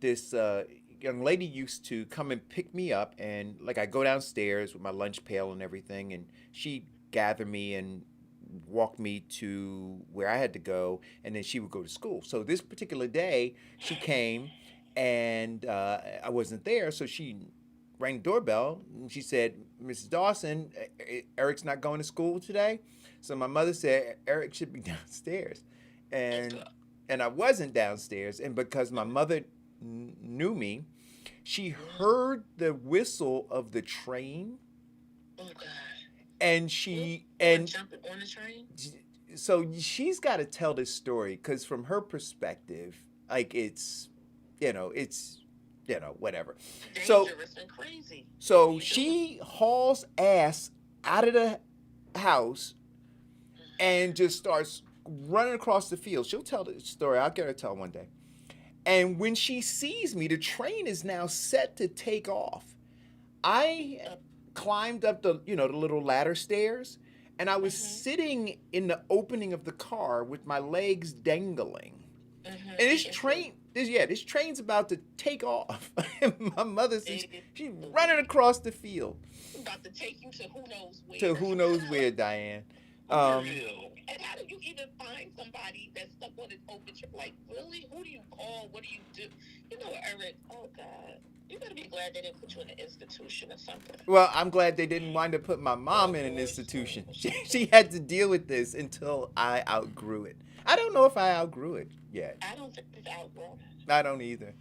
Speaker 3: this young lady used to come and pick me up, and like I go downstairs with my lunch pail and everything, and she'd gather me and walk me to where I had to go, and then she would go to school. So this particular day, she came, and I wasn't there, so she rang the doorbell, and she said, "Mrs. Dawson, Eric's not going to school today." So my mother said, "Eric should be downstairs," and I wasn't downstairs, and because my mother knew me, she heard the whistle of the train,
Speaker 5: Oh God.
Speaker 3: and
Speaker 5: Jumping on the train.
Speaker 3: so she's got to tell this story because from her perspective, like it's whatever.
Speaker 5: Dangerous and crazy.
Speaker 3: So she hauls ass out of the house and just starts running across the field. She'll tell the story. I'll get her to tell one day. And when she sees me, the train is now set to take off. I climbed up the little ladder stairs, and I was sitting in the opening of the car with my legs dangling. And this train's about to take off. And my mother says she's running across the field.
Speaker 5: About to take you to who knows where.
Speaker 3: To who knows where, Diane.
Speaker 5: And how do you even find somebody that's stuck on an open trip? Like, really? Who do you call? What do you do? You know, Eric, oh God. You better be glad they didn't put you in an institution or something.
Speaker 3: Well, I'm glad they didn't wind up putting my mom in an institution. She had to deal with this until I outgrew it. I don't know if I outgrew it yet.
Speaker 5: I don't think we've outgrown it.
Speaker 3: I don't either.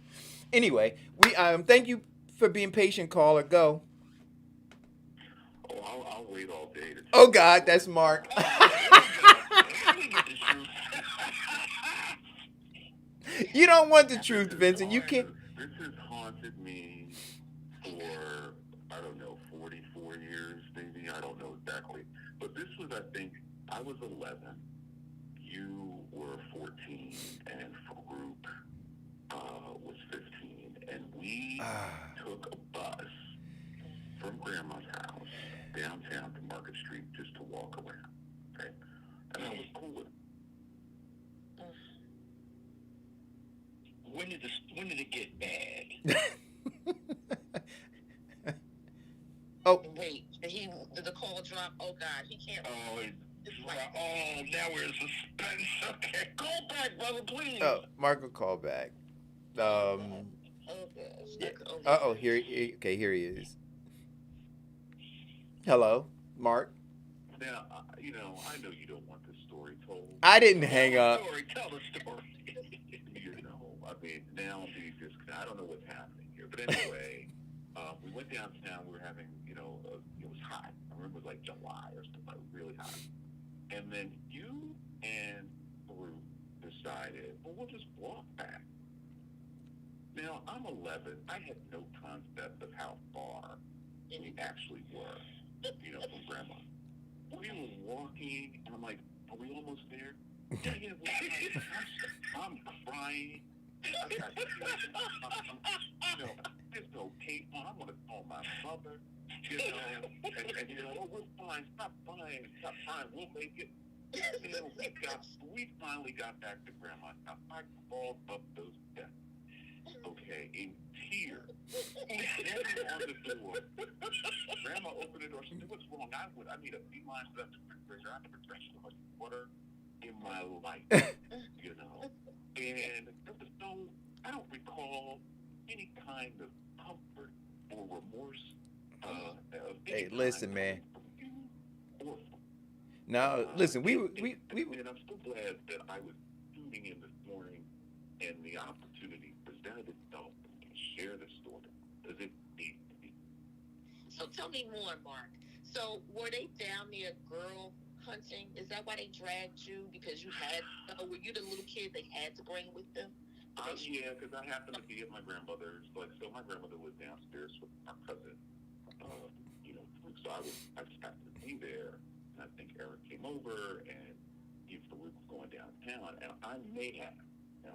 Speaker 3: Anyway, we thank you for being patient, caller. Go.
Speaker 6: Oh, I'll wait all day.
Speaker 3: Oh God, that's Mark. You don't want the truth, Vincent. You can't.
Speaker 6: This has haunted me for, I don't know, 44 years, maybe. I don't know exactly. But this was, I think, I was 11. You were 14, and Farouk was 15. And we took a bus from Grandma's house downtown to Market Street just to walk around. Okay? And I was cool with it. When did it get bad?
Speaker 3: Oh.
Speaker 5: Wait, did the call drop? Oh God, he can't.
Speaker 6: Now we're in suspense. Okay, call back, brother, please.
Speaker 3: Oh, Mark will call back.
Speaker 5: Oh
Speaker 3: Yeah.
Speaker 5: gosh.
Speaker 3: Here he is. Hello, Mark.
Speaker 6: Now, I know you don't want this story told.
Speaker 3: I didn't hang up.
Speaker 6: Tell the story. Now I don't know what's happening here. But anyway, we went downtown. We were having, it was hot. I remember it was like July or something, like really hot. And then you and Farouk decided, well, we'll just walk back. Now, I'm 11. I had no concept of how far we actually were, from Grandma. We were walking, and I'm like, are we almost there? Yeah, I'm crying. I got there's no paint on. I want to call my mother, and we're fine. Stop crying. We'll make it.
Speaker 7: We finally got back to Grandma. Now, I crawled up those steps, okay, in tears, standing on the door. Grandma opened the door. She said, "What's wrong?" I made a beeline to that refrigerator. I never drank so much water in my life, you know. And there was I don't recall any kind of comfort or remorse.
Speaker 3: Hey, listen, man.
Speaker 7: Or
Speaker 3: Now, listen, we
Speaker 7: and I'm so glad that I was tuning in this morning and the opportunity presented itself to share this story because it needs to be.
Speaker 5: So tell me more, Mark. So were they down there girl hunting? Is that why they dragged you? Because you had, were you the little kid they had to bring with them?
Speaker 7: Yeah, because I happened to be at my grandmother's. So my grandmother lived downstairs with my cousin. You know, so I just happened to be there. And I think Eric came over, and Farouk was going downtown, and I may have,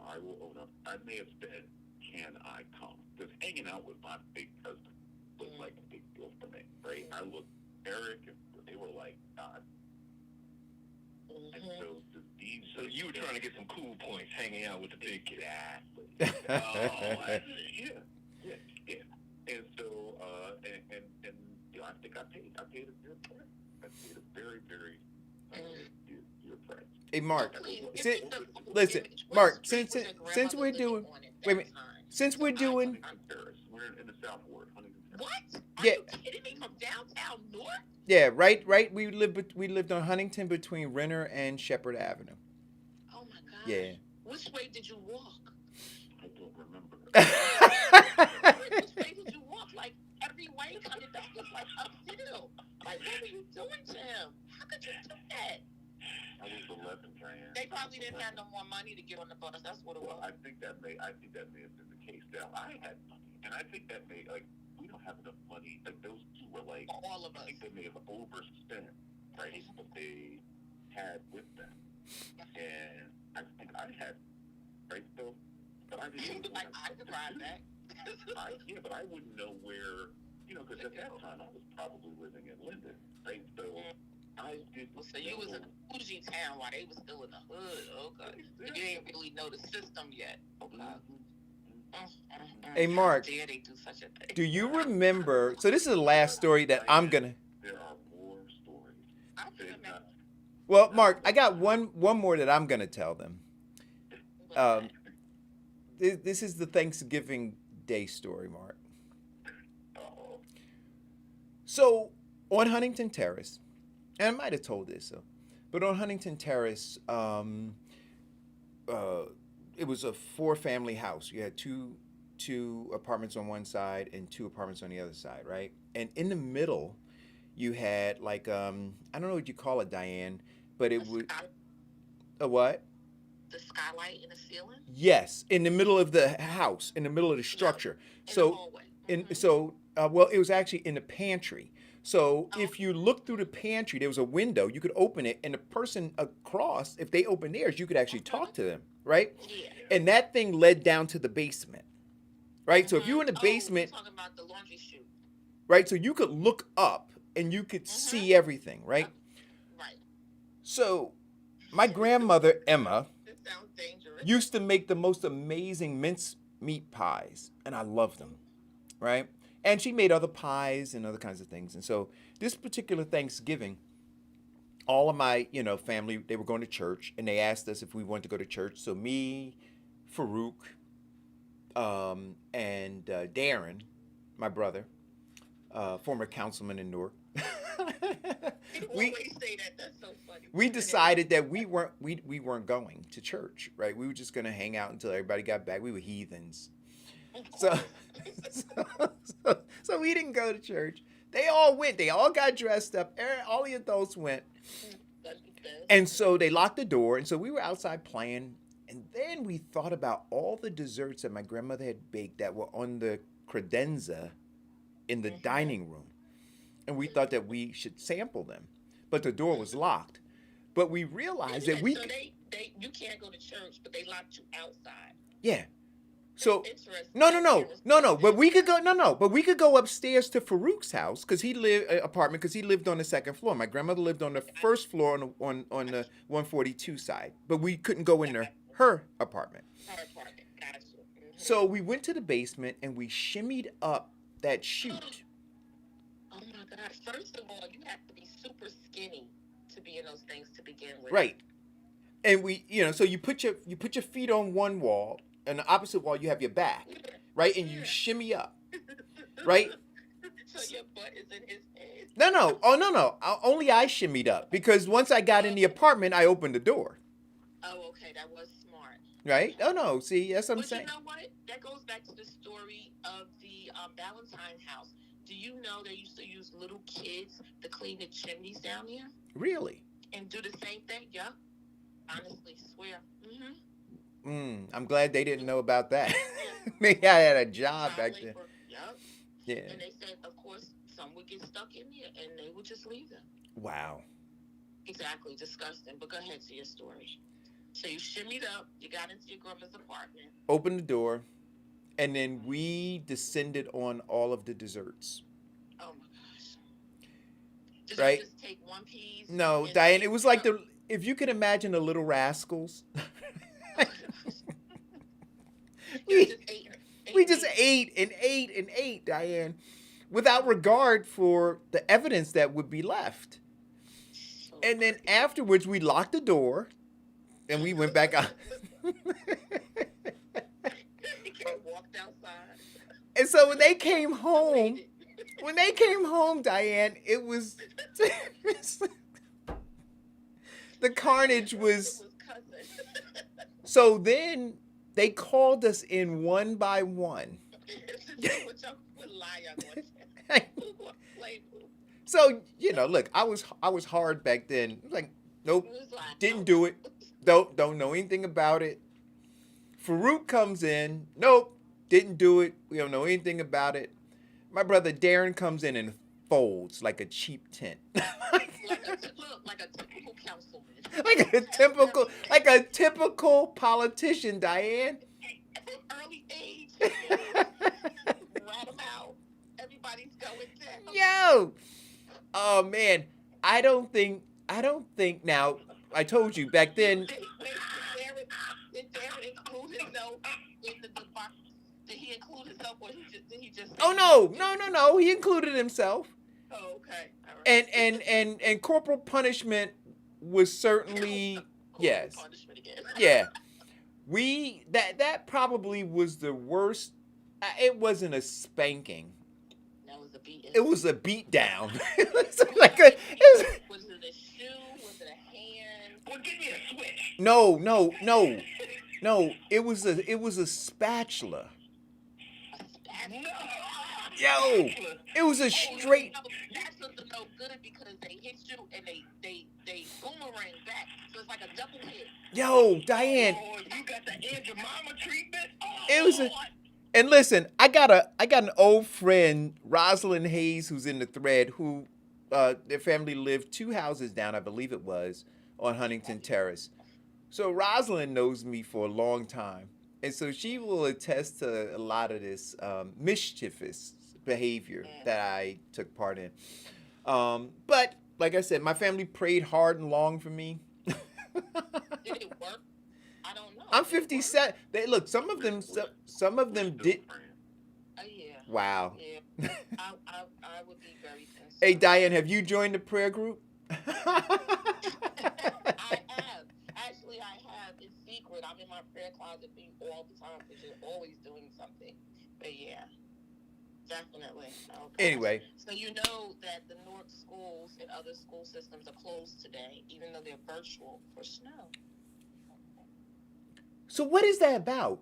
Speaker 7: I will own up, I may have said, "Can I come?" Because hanging out with my big cousin was like a big deal for me, right? I looked Eric, and they were like, God. And so
Speaker 6: you were trying to get some cool points hanging out with the big kid.
Speaker 7: Exactly. Yeah. And so, and you know, I think I paid a dear price. I paid a very, very dear price.
Speaker 3: Hey, Mark. Listen, Mark. Since we're doing, wait a minute. Since we're doing,
Speaker 7: I'm Paris. We're in the South Ward, Huntington.
Speaker 5: What?
Speaker 3: Yeah.
Speaker 5: Are you kidding me? From downtown North?
Speaker 3: Yeah, right. We lived on Huntington between Renner and Shepherd Avenue.
Speaker 5: Oh my God.
Speaker 3: Yeah.
Speaker 5: Which way did you walk?
Speaker 7: I don't remember.
Speaker 5: Which way did you walk? Like every way coming back was like uphill. Like what were you doing to him? How could you do that?
Speaker 7: I was 11, Diane.
Speaker 5: They probably didn't have no more money to get on the bus. That's what it was.
Speaker 7: I think that may have been the case. Now I had money, and I think that we don't have enough money. Like those two were like
Speaker 5: all of us.
Speaker 7: I think they may have overspent, right? What they had with them, and I think I had, right? So, but I didn't.
Speaker 5: Like I could ride that.
Speaker 7: Yeah, but I wouldn't know where, because at that time I was probably living in Linden, right? So I didn't.
Speaker 5: So you was in a bougie town while they was still in the hood. Okay, you didn't really know the system yet. Okay.
Speaker 3: Hey, Mark.
Speaker 5: How dare they do such a thing?
Speaker 3: Do you remember? So this is the last story that I'm gonna.
Speaker 7: There are more stories.
Speaker 5: I can remember.
Speaker 3: Well, Mark, I got one more that I'm gonna tell them. This is the Thanksgiving Day story, Mark. So on Huntington Terrace, and I might have told this, but on Huntington Terrace, it was a 4-family house. You had two apartments on one side and 2 apartments on the other side, right? And in the middle, you had like I don't know what you call it, Diane, but it was a what?
Speaker 5: The skylight in the ceiling?
Speaker 3: Yes, in the middle of the house, in the middle of the structure.
Speaker 5: In
Speaker 3: So
Speaker 5: the hallway.
Speaker 3: well, it was actually in the pantry. So if you look through the pantry, there was a window. You could open it, and the person across, if they opened theirs, you could actually talk to them, right?
Speaker 5: Yeah.
Speaker 3: And that thing led down to the basement, right? So if you were in the basement,
Speaker 5: You're talking about the laundry chute.
Speaker 3: right? So you could look up and you could see everything, right?
Speaker 5: Right.
Speaker 3: So my grandmother Emma
Speaker 5: It sounds dangerous.
Speaker 3: used to make the most amazing mince meat pies, and I loved them, right? And she made other pies and other kinds of things. And so this particular Thanksgiving, all of my, family, they were going to church, and they asked us if we wanted to go to church. So me, Farouk, and Darren, my brother, former councilman in Newark,
Speaker 5: You always say that. That's so funny.
Speaker 3: we decided that we weren't going to church, right? We were just going to hang out until everybody got back. We were heathens. So we didn't go to church. They all went. They all got dressed up. All the adults went. And so they locked the door. And so we were outside playing. And then we thought about all the desserts that my grandmother had baked that were on the credenza in the dining room. And we thought that we should sample them. But the door was locked. But we realized that we...
Speaker 5: So you can't go to church, but they locked you outside.
Speaker 3: Yeah. So
Speaker 5: Interesting.
Speaker 3: no. But we could go But we could go upstairs to Farouk's house because he lived apartment because he lived on the second floor. My grandmother lived on the first floor on the 142 side, but we couldn't go into her apartment.
Speaker 5: Her apartment. Gotcha.
Speaker 3: So we went to the basement and we shimmied up that chute.
Speaker 5: Oh my God! First of all, you have to be super skinny to be in those things to begin with.
Speaker 3: Right. And we, so you put your feet on one wall, and the opposite wall you have your back, right? And you shimmy up, right?
Speaker 5: So your butt is in his head.
Speaker 3: No. Oh no. Only I shimmied up because once I got in the apartment, I opened the door.
Speaker 5: Oh, okay, that was smart.
Speaker 3: Right? Oh no. See, that's what I'm
Speaker 5: But
Speaker 3: saying.
Speaker 5: you know what? That goes back to the story of the Valentine house. Do you know they used to use little kids to clean the chimneys down there
Speaker 3: Really?
Speaker 5: and do the same thing? Yep. Honestly, swear.
Speaker 3: I'm glad they didn't know about that. Maybe I had a job back then.
Speaker 5: Yep.
Speaker 3: Yeah.
Speaker 5: And they said, of course, some would get stuck in there, and they would just leave them.
Speaker 3: Wow.
Speaker 5: Exactly, disgusting. But go ahead to your story. So you shimmied up, you got into your grandma's apartment.
Speaker 3: Opened the door, and then we descended on all of the desserts.
Speaker 5: Oh my gosh. Did
Speaker 3: Right?
Speaker 5: you just take one piece?
Speaker 3: No,
Speaker 5: and
Speaker 3: Diane,
Speaker 5: then
Speaker 3: it was like if you could imagine the Little Rascals.
Speaker 5: You just ate.
Speaker 3: We just ate and ate and ate, Diane, without regard for the evidence that would be left.
Speaker 5: So
Speaker 3: And then afterwards, we locked the door, and we went back out.
Speaker 5: you walked outside.
Speaker 3: And so when they came home, Diane, it was the carnage was. So then they called us in one by one. So look, I was hard back then. Like, nope, didn't do it. Don't know anything about it. Farouk comes in. Nope, didn't do it. We don't know anything about it. My brother Darren comes in and folds like a cheap tent.
Speaker 5: like a typical councilman.
Speaker 3: like a typical politician, Diane.
Speaker 5: Early age. Rat him out. Everybody's going down.
Speaker 3: Yo. Oh man, I don't think now. I told you back then.
Speaker 5: Did Darren include himself in the debacle? Did he include himself, or did he just?
Speaker 3: Oh no. He included himself.
Speaker 5: Oh, okay. All right.
Speaker 3: And corporal punishment was certainly yes.
Speaker 5: Punishment again.
Speaker 3: Yeah. That probably was the worst. It wasn't a spanking.
Speaker 5: That was a beating.
Speaker 3: It was a beat down.
Speaker 5: Was it a shoe? Was it a hand?
Speaker 6: Well, give me a switch.
Speaker 3: No. It was a spatula.
Speaker 6: No.
Speaker 3: Yo, it was a straight.
Speaker 5: That's just no good because they hit you and they boomerang back, so it's like a double hit.
Speaker 3: Yo, Diane.
Speaker 6: Oh, you got the Aunt Jemima treatment. Oh,
Speaker 3: It was and listen, I got an old friend, Rosalind Hayes, who's in the thread, who their family lived 2 houses down, I believe it was, on Huntington Terrace. So Rosalind knows me for a long time. And so she will attest to a lot of this mischievous behavior that I took part in. But like I said, my family prayed hard and long for me.
Speaker 5: Did it work? I don't know.
Speaker 3: I'm 57. Look, some of them did.
Speaker 5: Oh yeah.
Speaker 3: Wow.
Speaker 5: Yeah. I would be very concerned.
Speaker 3: Hey Diane, have you joined the prayer group?
Speaker 5: I have. Actually, I have. In secret. I'm in my prayer closet all the time because you're always doing something. But yeah, definitely. Oh,
Speaker 3: Anyway.
Speaker 5: So you know that the Newark schools and other school systems are closed today, even though they're virtual for snow.
Speaker 3: So what is that about?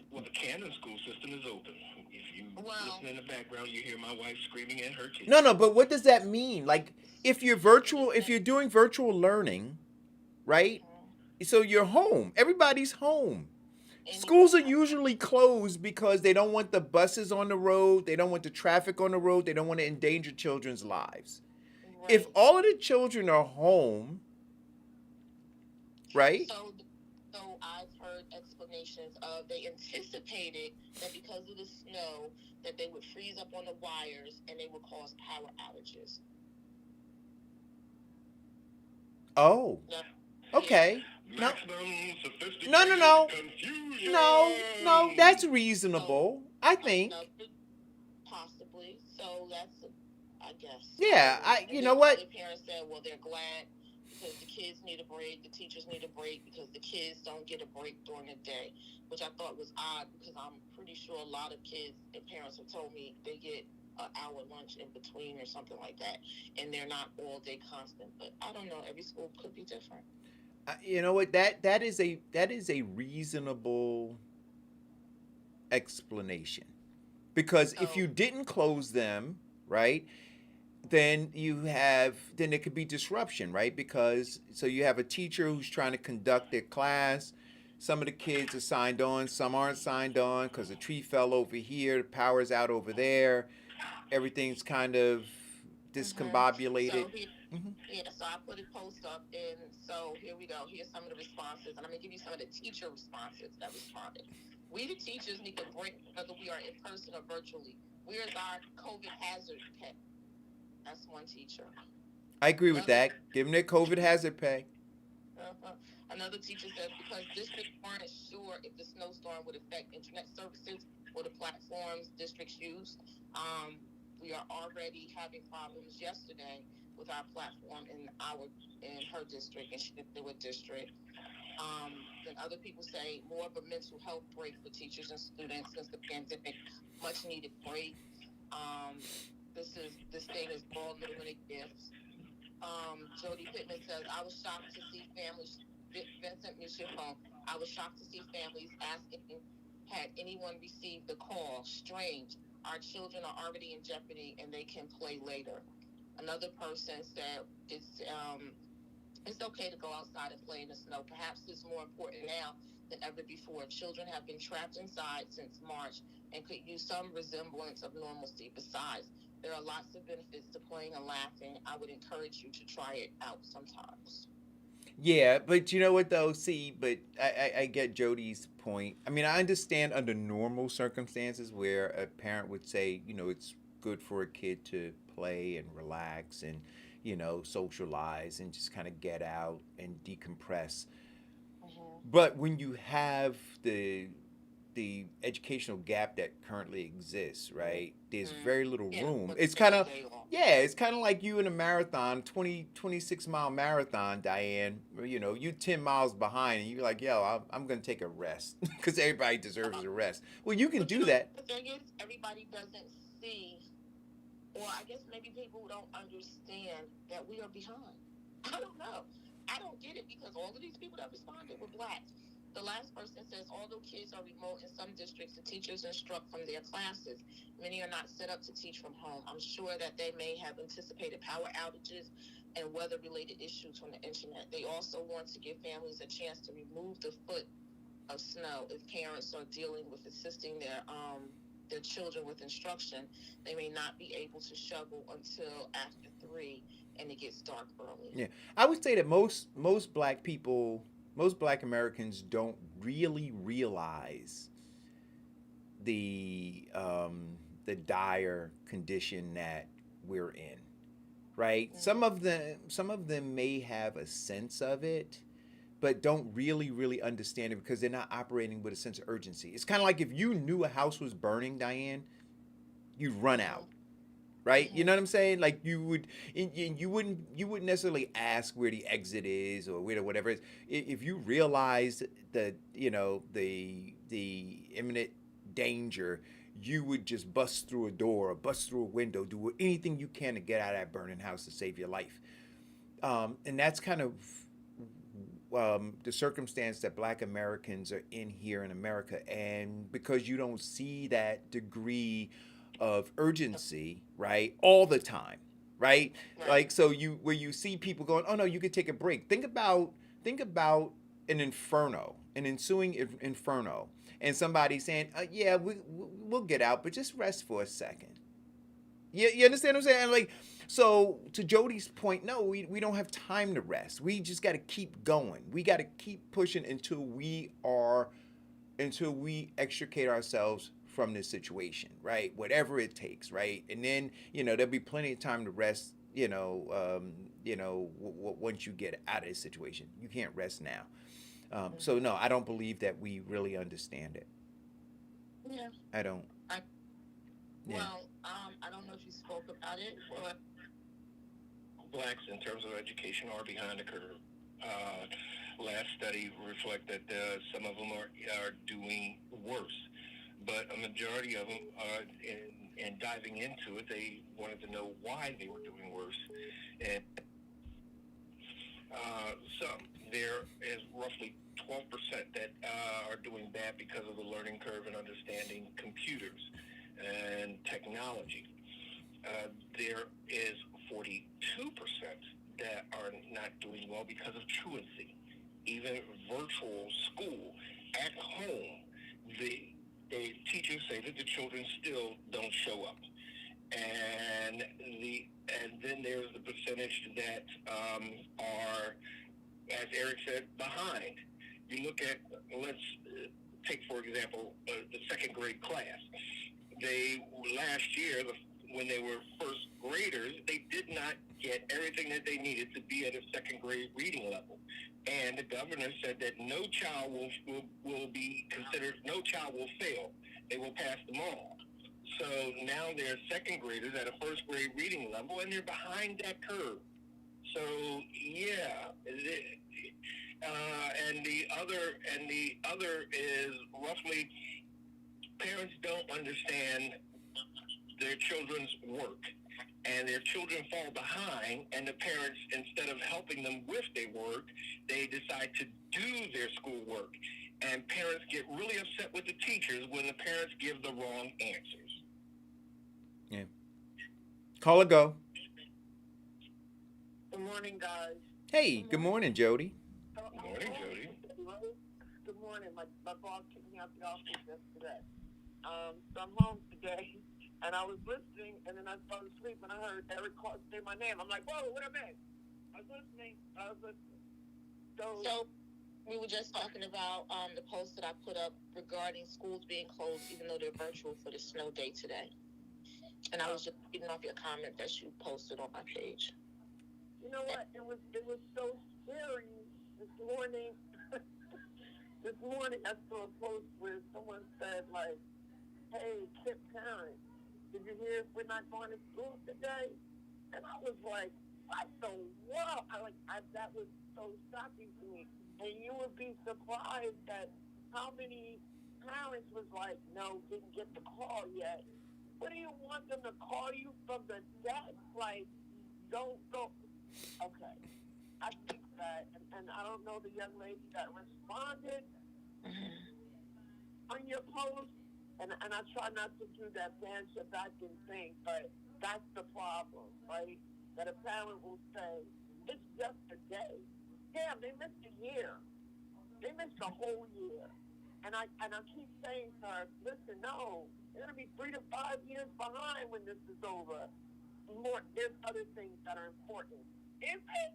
Speaker 6: Well, the Cannon school system is open. If you listen in the background, you hear my wife screaming at her kids.
Speaker 3: No, but what does that mean? Like, if you're doing virtual learning, right? So you're home. Everybody's home. Schools are usually closed because they don't want the buses on the road. They don't want the traffic on the road. They don't want to endanger children's lives. Right. If all of the children are home, right?
Speaker 5: So I I've heard explanations of they anticipated that because of the snow that they would freeze up on the wires and they would cause power outages.
Speaker 3: Oh,
Speaker 5: No,
Speaker 3: okay. No,
Speaker 6: Maximum sophisticated
Speaker 3: no.
Speaker 6: confusion.
Speaker 3: No, that's reasonable. I think.
Speaker 5: possibly. So that's, I guess.
Speaker 3: Yeah,
Speaker 5: And
Speaker 3: you
Speaker 5: then
Speaker 3: know what?
Speaker 5: other parents said, well, they're glad because the kids need a break, the teachers need a break because the kids don't get a break during the day, which I thought was odd because I'm pretty sure a lot of kids and parents have told me they get an hour lunch in between or something like that, and they're not all day constant. But I don't know. Every school could be different.
Speaker 3: You know what? That is a reasonable explanation. Because if you
Speaker 5: So,
Speaker 3: didn't close them, right, then there could be disruption, right? Because so you have a teacher who's trying to conduct their class. Some of the kids are signed on, some aren't signed on because the tree fell over here, the power's out over there. Everything's kind of discombobulated.
Speaker 5: so here,
Speaker 3: Hmm.
Speaker 5: yeah, so I put a post up, and so here we go. Here's some of the responses, and I'm gonna give you some of the teacher responses that responded. We, the teachers, need to break whether we are in person or virtually. Where is our COVID hazard pay? That's one teacher.
Speaker 3: I agree with
Speaker 5: Another,
Speaker 3: that. Give them their COVID hazard pay.
Speaker 5: uh, another teacher says because districts weren't sure if the snowstorm would affect internet services or the platforms districts use. Um, we are already having problems yesterday with our platform in her district, and she didn't do a district. Then other people say more of a mental health break for teachers and students since the pandemic, much needed break. Um, this thing is all limited gifts. Jody Pittman says, I was shocked to see families, Vincent Michifon, I was shocked to see families asking, had anyone received the call? Strange. Our children are already in jeopardy and they can play later. Another person said, it's okay to go outside and play in the snow. Perhaps it's more important now than ever before. Children have been trapped inside since March and could use some resemblance of normalcy. Besides, there are lots of benefits to playing and laughing. I would encourage you to try it out sometimes.
Speaker 3: Yeah, but you know what though? See, but I get Jody's point. I mean, I understand under normal circumstances where a parent would say, it's good for a kid to play and relax and, socialize and just kind of get out and decompress.
Speaker 5: Mm-hmm.
Speaker 3: But when you have the educational gap that currently exists, right? There's very little
Speaker 5: Yeah,
Speaker 3: room.
Speaker 5: but
Speaker 3: It's
Speaker 5: take
Speaker 3: kind
Speaker 5: a
Speaker 3: of
Speaker 5: day off.
Speaker 3: yeah, it's kind of like you in a marathon, 26-mile marathon, Diane. You 10 miles behind and you're like, yo, I'm going to take a rest because everybody deserves a rest. Well, you can
Speaker 5: But
Speaker 3: do that.
Speaker 5: the thing is, everybody doesn't see, or I guess maybe people don't understand that we are behind. I don't know. I don't get it because all of these people that responded were black. The last person says, although kids are remote in some districts, the teachers instruct from their classes. Many are not set up to teach from home. I'm sure that they may have anticipated power outages and weather-related issues from the internet. They also want to give families a chance to remove the foot of snow if parents are dealing with assisting their children with instruction. They may not be able to shovel until after 3 and it gets dark early.
Speaker 3: Yeah. I would say that most black people, most black Americans don't really realize the dire condition that we're in, right? Some of them may have a sense of it, but don't really understand it because they're not operating with a sense of urgency. It's kind of like if you knew a house was burning, Diane, you'd run out, right? You know what I'm saying? Like you wouldn't necessarily ask where the exit is or where the whatever is. If you realized that the imminent danger, you would just bust through a door or bust through a window, do anything you can to get out of that burning house to save your life. And that's kind of the circumstance that black Americans are in here in America. And because you don't see that degree of urgency, right, all the time, right? Like, so where you see people going, oh no, you could take a break. Think about an ensuing inferno, and somebody saying, yeah, we'll get out, but just rest for a second. You understand what I'm saying? Like, so to Jody's point, no, we don't have time to rest. We just got to keep going. We got to keep pushing until we extricate ourselves from this situation, right? Whatever it takes, right? And then there'll be plenty of time to rest. Once you get out of this situation, you can't rest now. So no, I don't believe that we really understand it.
Speaker 5: Yeah.
Speaker 3: I don't.
Speaker 5: I,
Speaker 3: Yeah.
Speaker 5: well, I don't know if you spoke about it, but
Speaker 6: Blacks, in terms of education, are behind the curve. Last study reflect that some of them are doing worse, but a majority of them are. In diving into it, they wanted to know why they were doing worse, and some there is roughly 12% that are doing bad because of the learning curve and understanding computers and technology. There is 42% that are not doing well because of truancy. Even virtual school at home, the teachers say that the children still don't show up, and then there's the percentage that are, as Eric said, behind. You look at, let's take for example the second grade class. They last year, when they were first graders, they did not get everything that they needed to be at a second grade reading level. And the governor said that no child will be considered, no child will fail. They will pass them all. So now they're second graders at a first grade reading level, and they're behind that curve. So yeah, and the other is roughly parents don't understand their children's work, and their children fall behind, and the parents, instead of helping them with their work, they decide to do their schoolwork. And parents get really upset with the teachers when the parents give the wrong answers.
Speaker 3: Yeah. Call or go.
Speaker 5: good morning, guys.
Speaker 3: Hey, good morning, Jody.
Speaker 6: Good morning, Jody.
Speaker 5: Good morning. My boss kicked me out the office yesterday. So I'm home today, and I was listening, and then I fell asleep, and I heard Eric say my name. I'm like, whoa, what am I? I was listening. So we were just talking about the post that I put up regarding schools being closed, even though they're virtual, for the snow day today. And I was just reading off your comment that you posted on my page. You know what? It was so scary this morning. This morning I saw a post where someone said, like, hey, kid parents, did you hear we're not going to school today? And I was like, what the world? That was so shocking to me. And you would be surprised at how many parents was like, no, didn't get the call yet. What do you want them to call you from the desk? Like, don't go. Okay. I think that, and I don't know the young lady that responded on your post, and I try not to do that Dan Shabakin thing, but that's the problem, right? That a parent will say, it's just a day. Damn, they missed a year. They missed a whole year. And I keep saying to her, listen, no, you're going to be 3 to 5 years behind when this is over. There's other things that are important. Is it?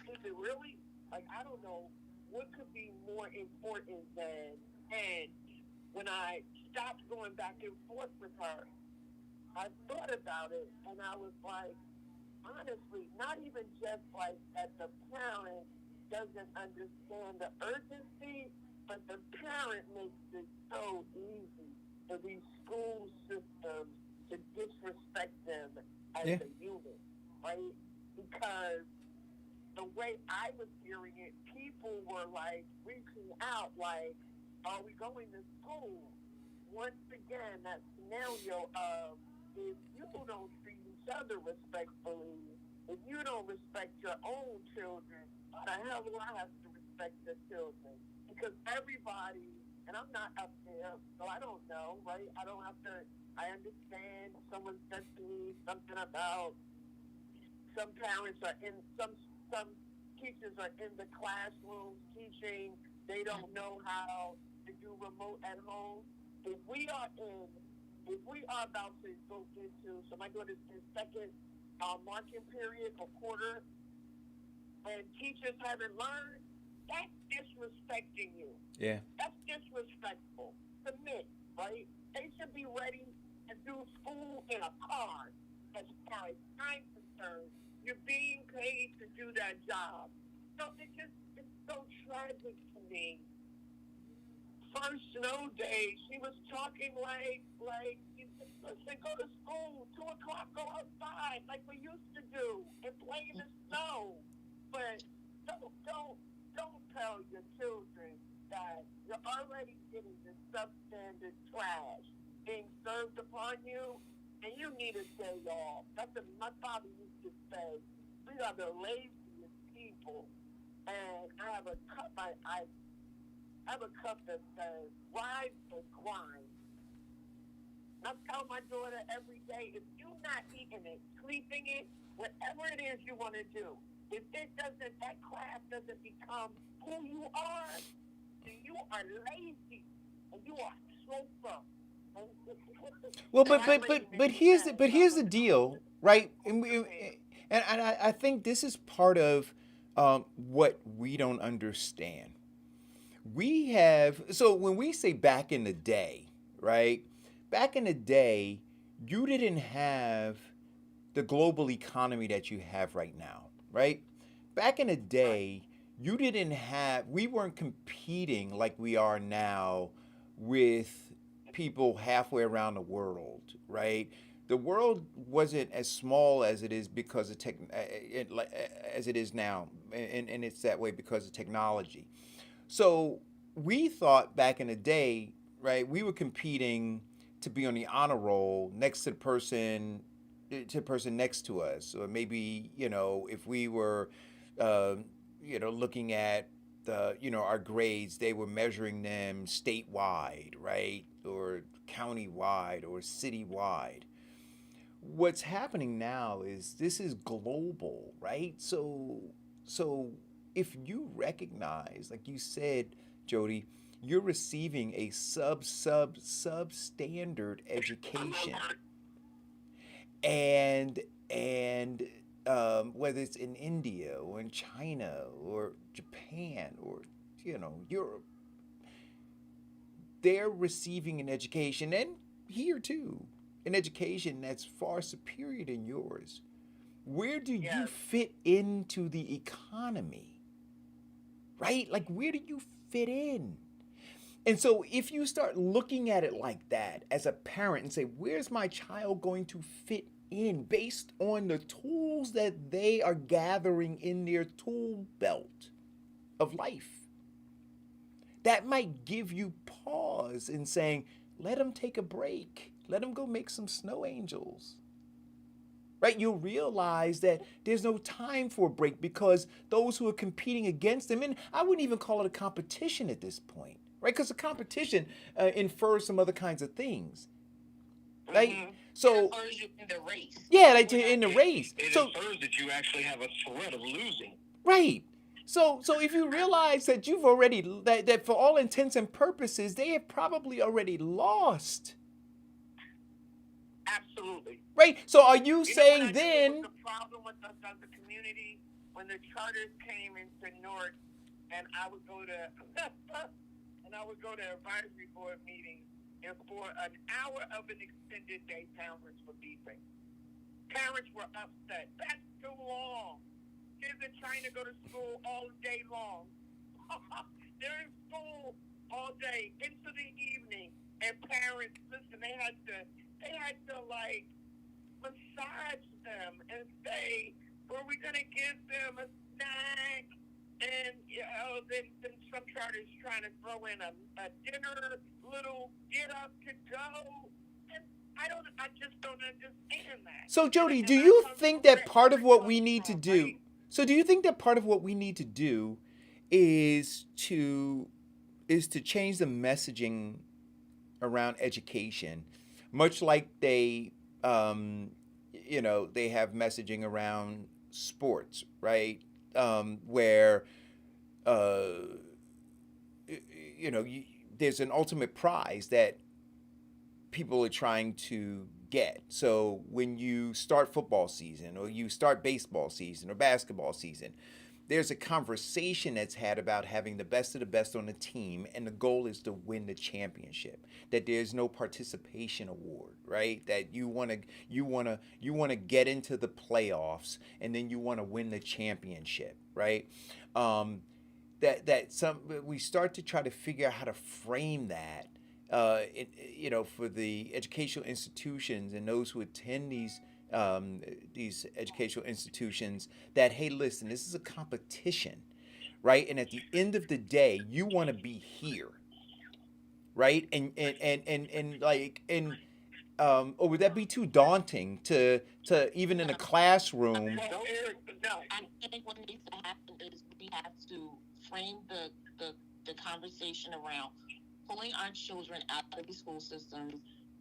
Speaker 5: Is it really? Like, I don't know what could be more important than, and when I stopped going back and forth with her, I thought about it, and I was like, honestly, not even just like that the parent doesn't understand the urgency, but the parent makes it so easy for these school systems to disrespect them as a unit, right? Because the way I was hearing it, people were like reaching out, like, are we going to school? Once again, that scenario of if you don't treat each other respectfully, if you don't respect your own children, how the hell do I have to respect the children? Because everybody, and I'm not up there, so I don't know, right? I don't have to, I understand someone said to me something about some parents are in, some teachers are in the classroom teaching, they don't know how to do remote at home. If we are in a
Speaker 8: if we are about to go into, so my daughter's in second marking period or quarter, and teachers haven't learned, that's disrespecting you.
Speaker 3: Yeah.
Speaker 8: That's disrespectful. Submit, right? They should be ready to do school in a car. As far as I'm concerned, you're being paid to do that job. So it's so tragic to me. First snow day, she was talking like, listen, go to school, 2 o'clock, go outside, like we used to do, and play in the snow. But don't tell your children that you're already getting the substandard trash being served upon you, and you need a day off. That's what my father used to say. We are the laziest people. And I have a cup. I have a cup that says "Rise or Grind." And I tell my daughter every day, if you're not eating it, sleeping it, whatever it is you want to do, if that class doesn't become who you are, then you are lazy and you are slothful.
Speaker 3: Well, but here's the deal, right? And I think this is part of what we don't understand. We have, so when we say back in the day, right? Back in the day, you didn't have the global economy that you have right now, right? Back in the day, we weren't competing like we are now with people halfway around the world, right? The world wasn't as small as it is because of as it is now, and it's that way because of technology. So we thought back in the day, right? We were competing to be on the honor roll next to the person next to us, or maybe if we were, uh, looking at our grades, they were measuring them statewide, right, or countywide, or citywide. What's happening now is this is global, right? So if you recognize, like you said, Jody, you're receiving a substandard education, and whether it's in India or in China or Japan or Europe, they're receiving an education, and here too, an education that's far superior than yours. Where do you fit into the economy? Right? Like, where do you fit in? And so if you start looking at it like that as a parent and say, where's my child going to fit in based on the tools that they are gathering in their tool belt of life, that might give you pause in saying, let them take a break. Let them go make some snow angels. Right? You'll realize that there's no time for a break because those who are competing against them, and I wouldn't even call it a competition at this point, right? Because a competition infers some other kinds of things, right? Mm-hmm. So
Speaker 6: it infers you in the race.
Speaker 3: Yeah, like in the race.
Speaker 6: It infers that you actually have a threat of losing.
Speaker 3: Right. So if you realize that you've already that for all intents and purposes, they have probably already lost.
Speaker 8: Absolutely.
Speaker 3: Right. So are you saying then?
Speaker 8: The problem with us as a community, when the charters came into Newark, and I would go to advisory board meetings, and for an hour of an extended day, parents were beeping. Parents were upset. That's too long. Kids are trying to go to school all day long. They're in school all day into the evening, and parents, listen, they had to like massage them and say, were we going to give them a snack? And, then some charters trying to throw in a dinner, little get up to go. And I just don't understand that.
Speaker 3: So, Jody, do you think that part of what we need to do, so do you think that part of what we need to do is to change the messaging around education, much like they have messaging around sports, right? Where there's an ultimate prize that people are trying to get. So when you start football season or you start baseball season or basketball season, there's a conversation that's had about having the best of the best on the team, and the goal is to win the championship. That there's no participation award, right? That you want to get into the playoffs, and then you want to win the championship, right? Um, that some we start to try to figure out how to frame that, for the educational institutions and those who attend these educational institutions, that hey, listen, this is a competition, right? And at the end of the day, you want to be here, right? And like or would that be too daunting to even in a classroom?
Speaker 5: Well, Eric, no, I think what needs to happen is we have to frame the conversation around pulling our children out of the school systems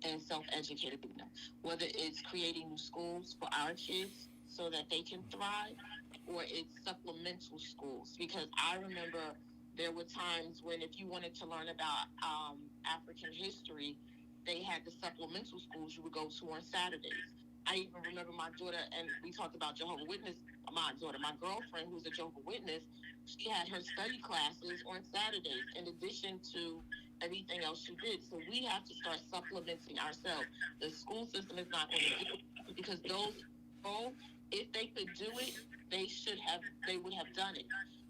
Speaker 5: and self-educating them. Whether it's creating new schools for our kids so that they can thrive, or it's supplemental schools. Because I remember there were times when if you wanted to learn about African history, they had the supplemental schools you would go to on Saturdays. I even remember my daughter, and we talked about Jehovah's Witness. My girlfriend, who's a Jehovah's Witness, she had her study classes on Saturdays in addition to everything else she did. So we have to start supplementing ourselves. The school system is not going to do it because those people, if they could do it, they would have done it.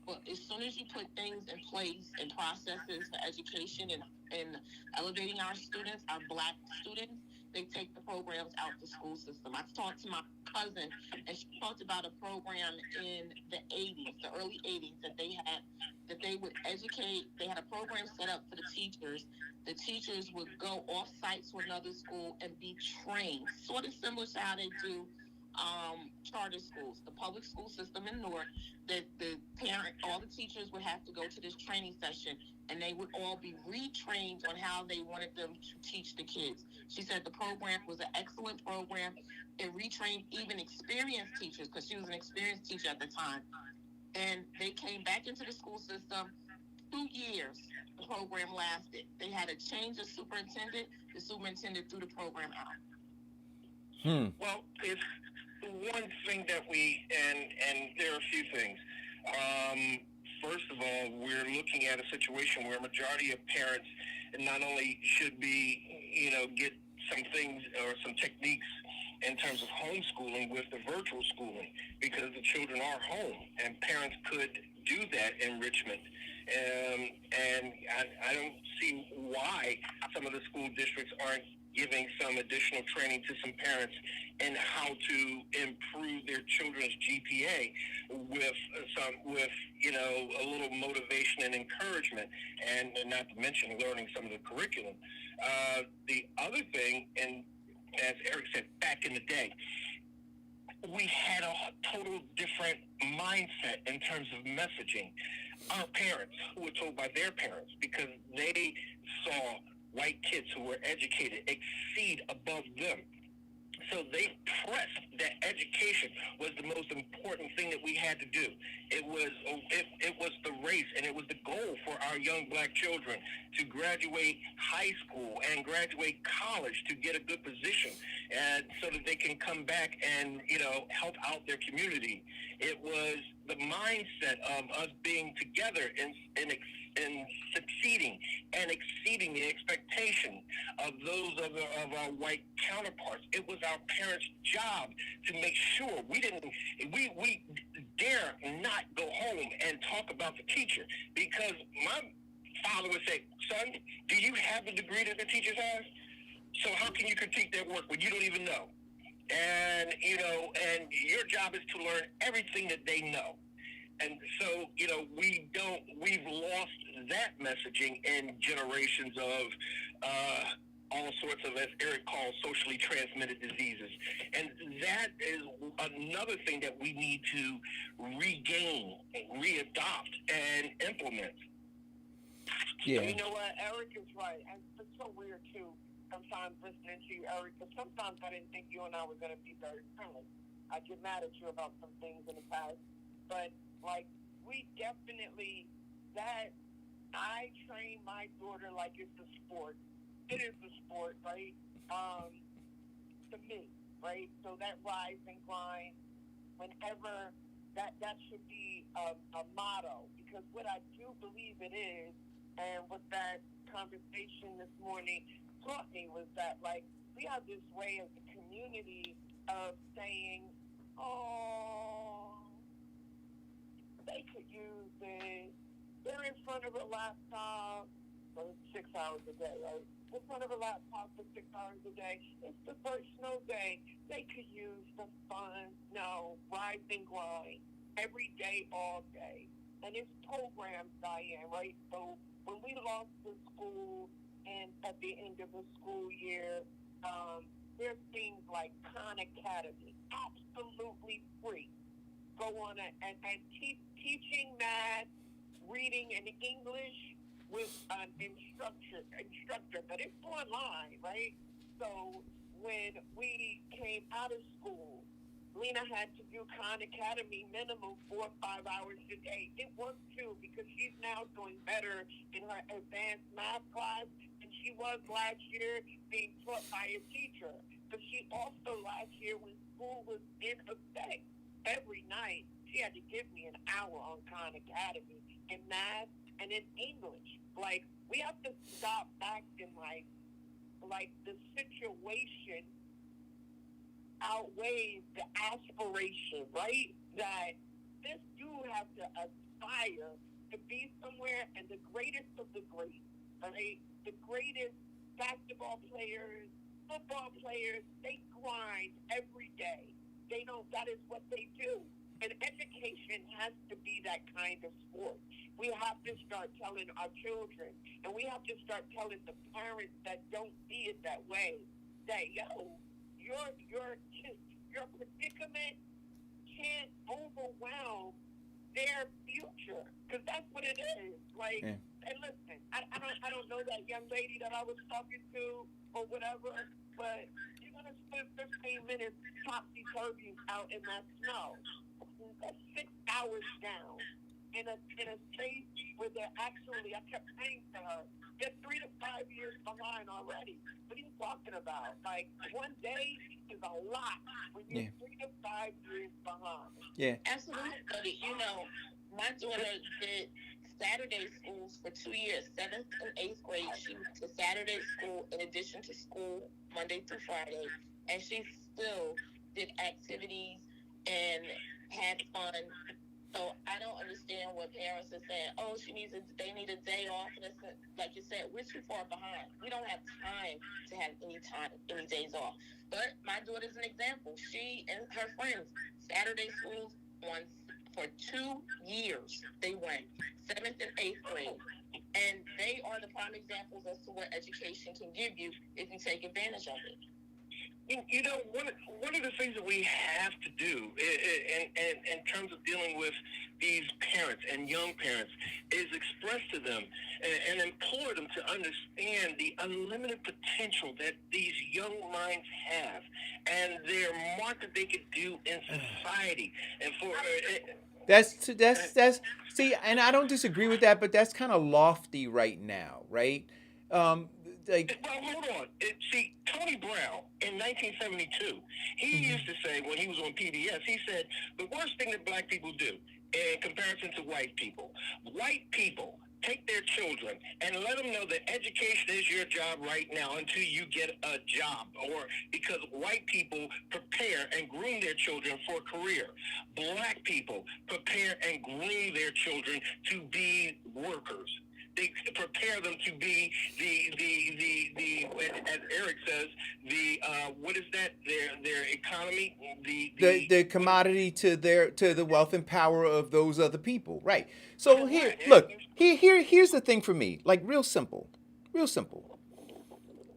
Speaker 5: But as soon as you put things in place and processes for education and elevating our students, our Black students, they take the programs out the school system. I talked to my cousin, and she talked about a program in the 80s, the early 80s, that they would educate. They had a program set up for the teachers. The teachers would go off site to another school and be trained, sort of similar to how they do charter schools, the public school system in Newark. That all the teachers would have to go to this training session, and they would all be retrained on how they wanted them to teach the kids. She said the program was an excellent program. It retrained even experienced teachers, because she was an experienced teacher at the time. And they came back into the school system. 2 years the program lasted. They had a change of superintendent. The superintendent threw the program out.
Speaker 6: Well, it's one thing that and there are a few things. First of all, we're looking at a situation where a majority of parents not only should be, get some things or some techniques in terms of homeschooling with the virtual schooling, because the children are home and parents could do that enrichment. And I don't see why some of the school districts aren't giving some additional training to some parents in how to improve their children's GPA with a little motivation and encouragement, and not to mention learning some of the curriculum. The other thing, and as Eric said, back in the day, we had a total different mindset in terms of messaging. Our parents, who were told by their parents, because they saw white kids who were educated exceed above them. So they pressed that education was the most important thing that we had to do. It was the race, and it was the goal for our young Black children to graduate high school and graduate college to get a good position, and so that they can come back and help out their community. It was the mindset of us being together in succeeding and exceeding the expectation of those of our white counterparts. It was our parents' job to make sure we dare not go home and talk about the teacher, because my father would say, "Son, do you have the degree that the teachers have? So how can you critique their work when you don't even know?" And and your job is to learn everything that they know. And so, we've lost that messaging in generations of all sorts of, as Eric calls, socially transmitted diseases. And that is another thing that we need to regain, readopt, and implement.
Speaker 3: Yeah.
Speaker 8: You know what? Eric is right. And it's so weird, too, sometimes listening to you, Eric, because sometimes I didn't think you and I were going to be very friendly. I get mad at you about some things in the past. But, we definitely, that I train my daughter like it's a sport. it is a sport, right? To me, right? So that rise and grind, whenever that should be a motto, because what I do believe it is, and what that conversation this morning taught me was that, like, we have this way as a community of saying, oh, they could use it. They're in front of a laptop for 6 hours a day, right? In front of a laptop for 6 hours a day. It's the first snow day. They could use the fun. No, rise and grind. Every day, all day. And it's programs, Diane, right? So when we lost the school and at the end of the school year, there's things like Khan Academy, absolutely free. Go on and teaching math, reading, and English with an instructor, but it's online, right? So when we came out of school, Lena had to do Khan Academy minimum 4 or 5 hours a day. It worked too, because she's now doing better in her advanced math class than she was last year being taught by a teacher. But she also last year, when school was in effect, every night she had to give me an hour on Khan Academy in math and in English. Like, we have to stop acting like the situation outweighs the aspiration, right? That this do have to aspire to be somewhere, and the greatest of the great, right? The greatest basketball players, football players, they grind every day. They don't, that is what they do. And education has to be that kind of sport. We have to start telling our children, and we have to start telling the parents that don't see it that way, that, yo, your predicament can't overwhelm their future, because that's what it is. Like,
Speaker 3: Yeah.
Speaker 8: and listen, I don't know that young lady that I was talking to or whatever, but you're gonna spend 15 minutes topsy turvy out in that snow. That's 6 hours down in a space where they're actually, I kept saying to her, they're 3 to 5 years behind already. What are you talking about? Like, one day is a lot when you're 3 to 5 years behind.
Speaker 3: Yeah.
Speaker 5: Absolutely, buddy. You know, my daughter did Saturday schools for 2 years, 7th and 8th grade. She went to Saturday school in addition to school Monday through Friday, and she still did activities and had fun. So I don't understand what parents are saying. Oh, they need a day off, and it's like you said, we're too far behind. We don't have time to have any days off. But my daughter's an example. She and her friends, Saturday schools for 2 years. They went 7th and 8th grade, and they are the prime examples as to what education can give you if you take advantage of it.
Speaker 6: You know, one of the things that we have to do in terms of dealing with these parents and young parents is express to them and implore them to understand the unlimited potential that these young minds have and their mark that they could do in society. And for
Speaker 3: That's see, and I don't disagree with that, but that's kind of lofty right now, right? Like,
Speaker 6: well, hold on. See, Tony Brown in 1972, he used to say when he was on PBS, he said the worst thing that black people do in comparison to white people take their children and let them know that education is your job right now until you get a job, or because white people prepare and groom their children for a career. Black people prepare and groom their children to be workers. They prepare them to be the as Eric says, what is that? Their economy,
Speaker 3: the commodity to the wealth and power of those other people, right? So
Speaker 6: Right.
Speaker 3: look, here's the thing for me, like real simple.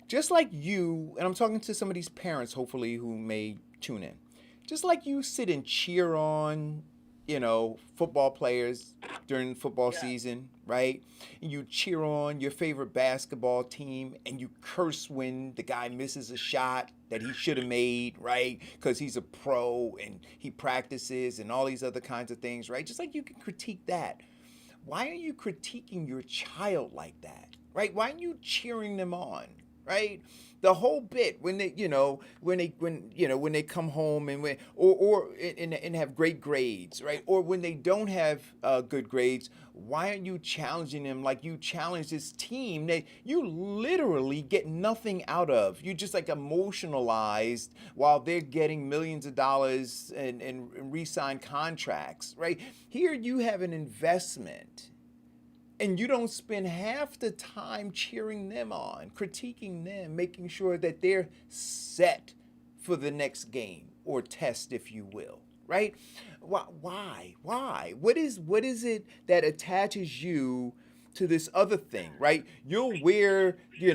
Speaker 3: Just like you, and I'm talking to some of these parents, hopefully, who may tune in. Just like you sit and cheer on, football players during football season, right? And you cheer on your favorite basketball team, and you curse when the guy misses a shot that he should have made, right? Because he's a pro and he practices and all these other kinds of things, right? Just like you can critique that. Why are you critiquing your child like that, right? Why aren't you cheering them on? right? The whole bit when they, when they come home and when and have great grades, right? Or when they don't have good grades, why aren't you challenging them like you challenge this team that you literally get nothing out of? You just like emotionalized while they're getting millions of dollars and re-signed contracts, right? Here you have an investment and you don't spend half the time cheering them on, critiquing them, making sure that they're set for the next game or test, if you will, right? Why? What is it that attaches you to this other thing, right? You'll wear a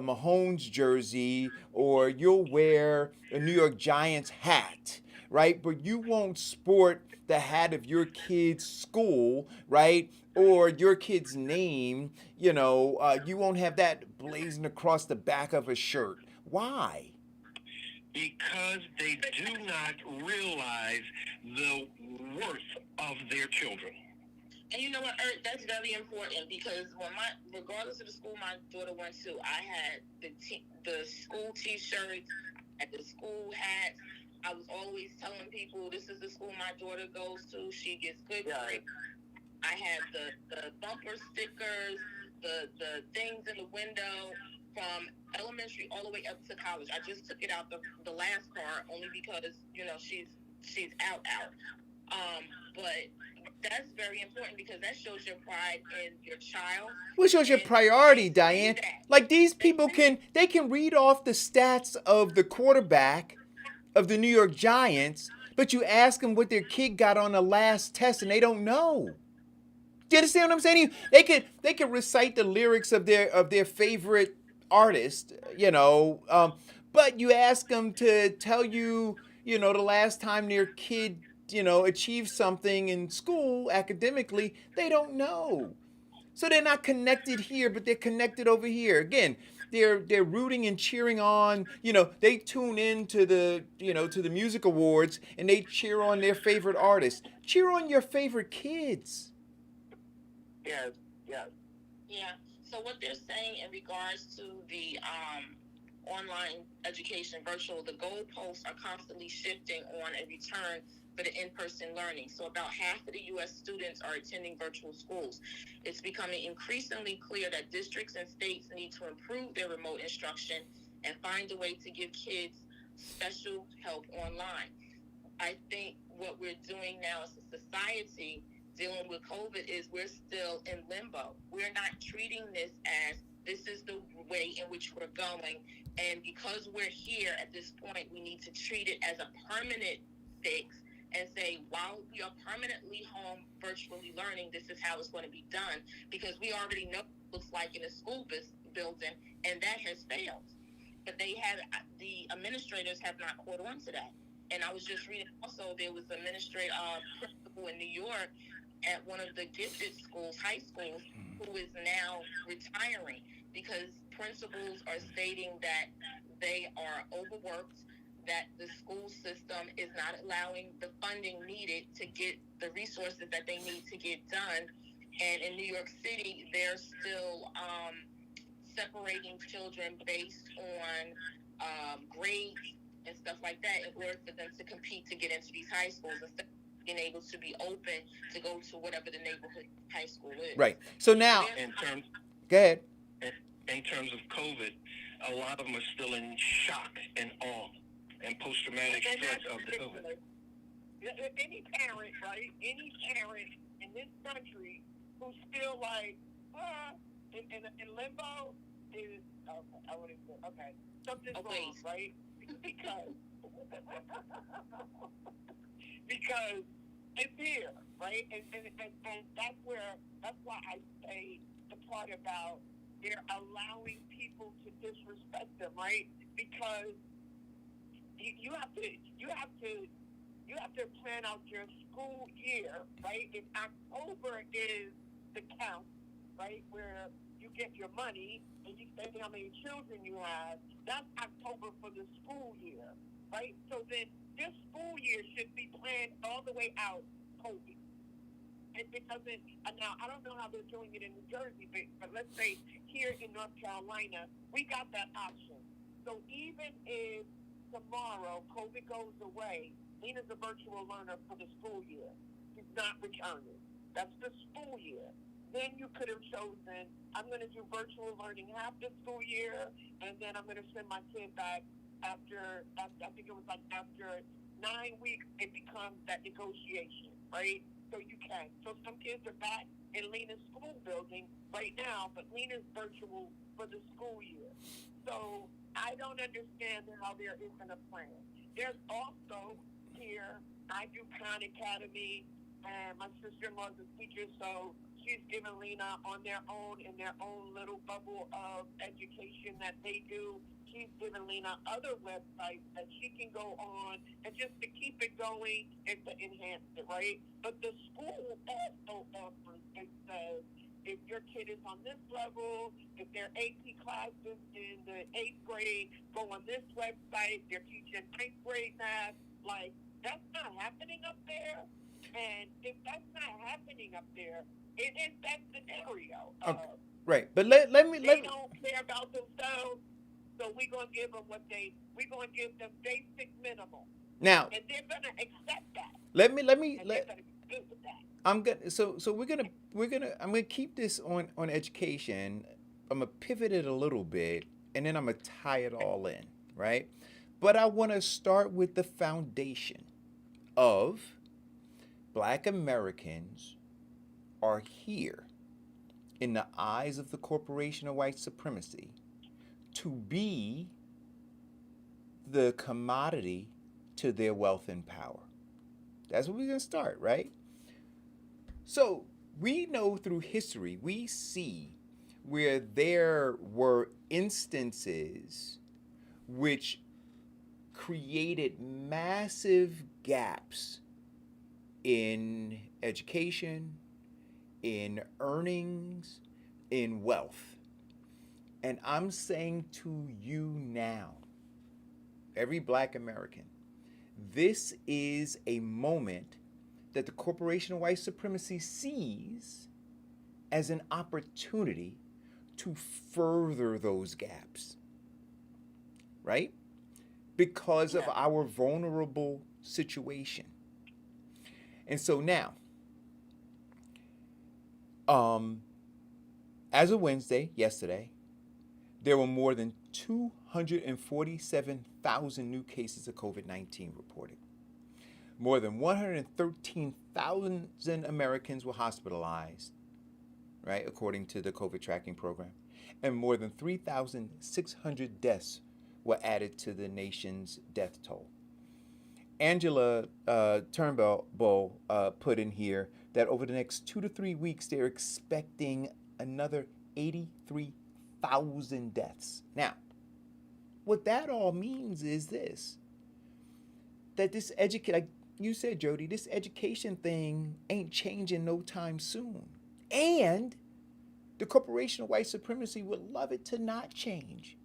Speaker 3: Mahomes jersey, or you'll wear a New York Giants hat, right? But you won't sport the hat of your kid's school, right? Or your kid's name, you won't have that blazing across the back of a shirt. Why?
Speaker 6: Because they do not realize the worth of their children.
Speaker 5: And you know what, Ert, that's very important because regardless of the school my daughter went to, I had the school T-shirts, I had the school hats. I was always telling people, this is the school my daughter goes to. She gets good grades. I had the bumper stickers, the things in the window from elementary all the way up to college. I just took it out the last part only because she's out. But that's very important because that shows your pride in your child.
Speaker 3: What shows your priority, Diane? Like these people can read off the stats of the quarterback of the New York Giants, but you ask them what their kid got on the last test and they don't know. Do you understand what I'm saying? They could recite the lyrics of their favorite artist, but you ask them to tell you, the last time their kid, achieved something in school academically, they don't know. So they're not connected here, but they're connected over here. Again, they're rooting and cheering on. They tune in to the music awards and they cheer on their favorite artist. Cheer on your favorite kids.
Speaker 8: Yes.
Speaker 5: Yeah. So what they're saying in regards to the online education, virtual, the goalposts are constantly shifting on a return for the in-person learning. So about half of the U.S. students are attending virtual schools. It's becoming increasingly clear that districts and states need to improve their remote instruction and find a way to give kids special help online. I think what we're doing now as a society dealing with COVID is we're still in limbo. We're not treating this as this is the way in which we're going. And because we're here at this point, we need to treat it as a permanent fix and say, while we are permanently home virtually learning, this is how it's going to be done. Because we already know what it looks like in a school building, and that has failed. But the administrators have not caught on to that. And I was just reading also, there was an principal in New York at one of the gifted schools, high schools, who is now retiring because principals are stating that they are overworked, that the school system is not allowing the funding needed to get the resources that they need to get done. And in New York City, they're still separating children based on grades and stuff like that in order for them to compete to get into these high schools instead of being able to be open to go to whatever the neighborhood high school is.
Speaker 3: Right. So now, go ahead.
Speaker 6: In terms of COVID, a lot of them are still in shock and awe and post-traumatic stress of the COVID.
Speaker 8: Any parent, right? Any parent in this country who's still like, in limbo is, okay, I wouldn't say, okay, something's wrong, right? Because it's here, right? And that's why I say the part about they're allowing people to disrespect them, right? Because you have to plan out your school year, right? If October is the count, right, where you get your money and you say how many children you have, that's October for the school year, right? So then this school year should be planned all the way out COVID. it doesn't. Now I don't know how they're doing it in New Jersey, but let's say here in North Carolina, we got that option. So even if tomorrow COVID goes away, Lena's a virtual learner for the school year. She's not returning. That's the school year. Then you could have chosen, I'm going to do virtual learning half the school year, and then I'm going to send my kid back after I think it was like after 9 weeks, it becomes that negotiation, right? So you can. So some kids are back in Lena's school building right now, but Lena's virtual for the school year. So I don't understand how there isn't a plan. There's also here, I do Khan Academy, and my sister-in-law is a teacher, so she's given Lena on their own, in their own little bubble of education that they do. She's given Lena other websites that she can go on and just to keep it going and to enhance it, right? But the school also offers, it says, if your kid is on this level, if their AP classes in the 8th grade, go on this website, they're teaching 9th grade math. Like, that's not happening up there. And if that's not happening up there, it is that scenario.
Speaker 3: Okay. Right, but let me
Speaker 8: They don't care about themselves, so we're gonna give them we're gonna give them basic minimum,
Speaker 3: now.
Speaker 8: and they're gonna accept that.
Speaker 3: Let me
Speaker 8: They're gonna be good with that.
Speaker 3: I'm gonna so I'm gonna keep this on education. I'm gonna pivot it a little bit, and then I'm gonna tie it all in, right? But I want to start with the foundation of Black Americans are here in the eyes of the corporation of white supremacy to be the commodity to their wealth and power. That's where we're going to start, right? So we know through history, we see where there were instances which created massive gaps in education, in earnings, in wealth. And I'm saying to you now, every Black American, this is a moment that the corporation of white supremacy sees as an opportunity to further those gaps, right? Because of our vulnerable situation. And so now, as of Wednesday, yesterday, there were more than 247,000 new cases of COVID-19 reported. More than 113,000 Americans were hospitalized, right, according to the COVID tracking program. And more than 3,600 deaths were added to the nation's death toll. Angela Turnbull put in here that over the next 2 to 3 weeks, they're expecting another 83,000 deaths. Now, what that all means is this, that this like you said, Jody, this education thing ain't changing no time soon. And the corporation of white supremacy would love it to not change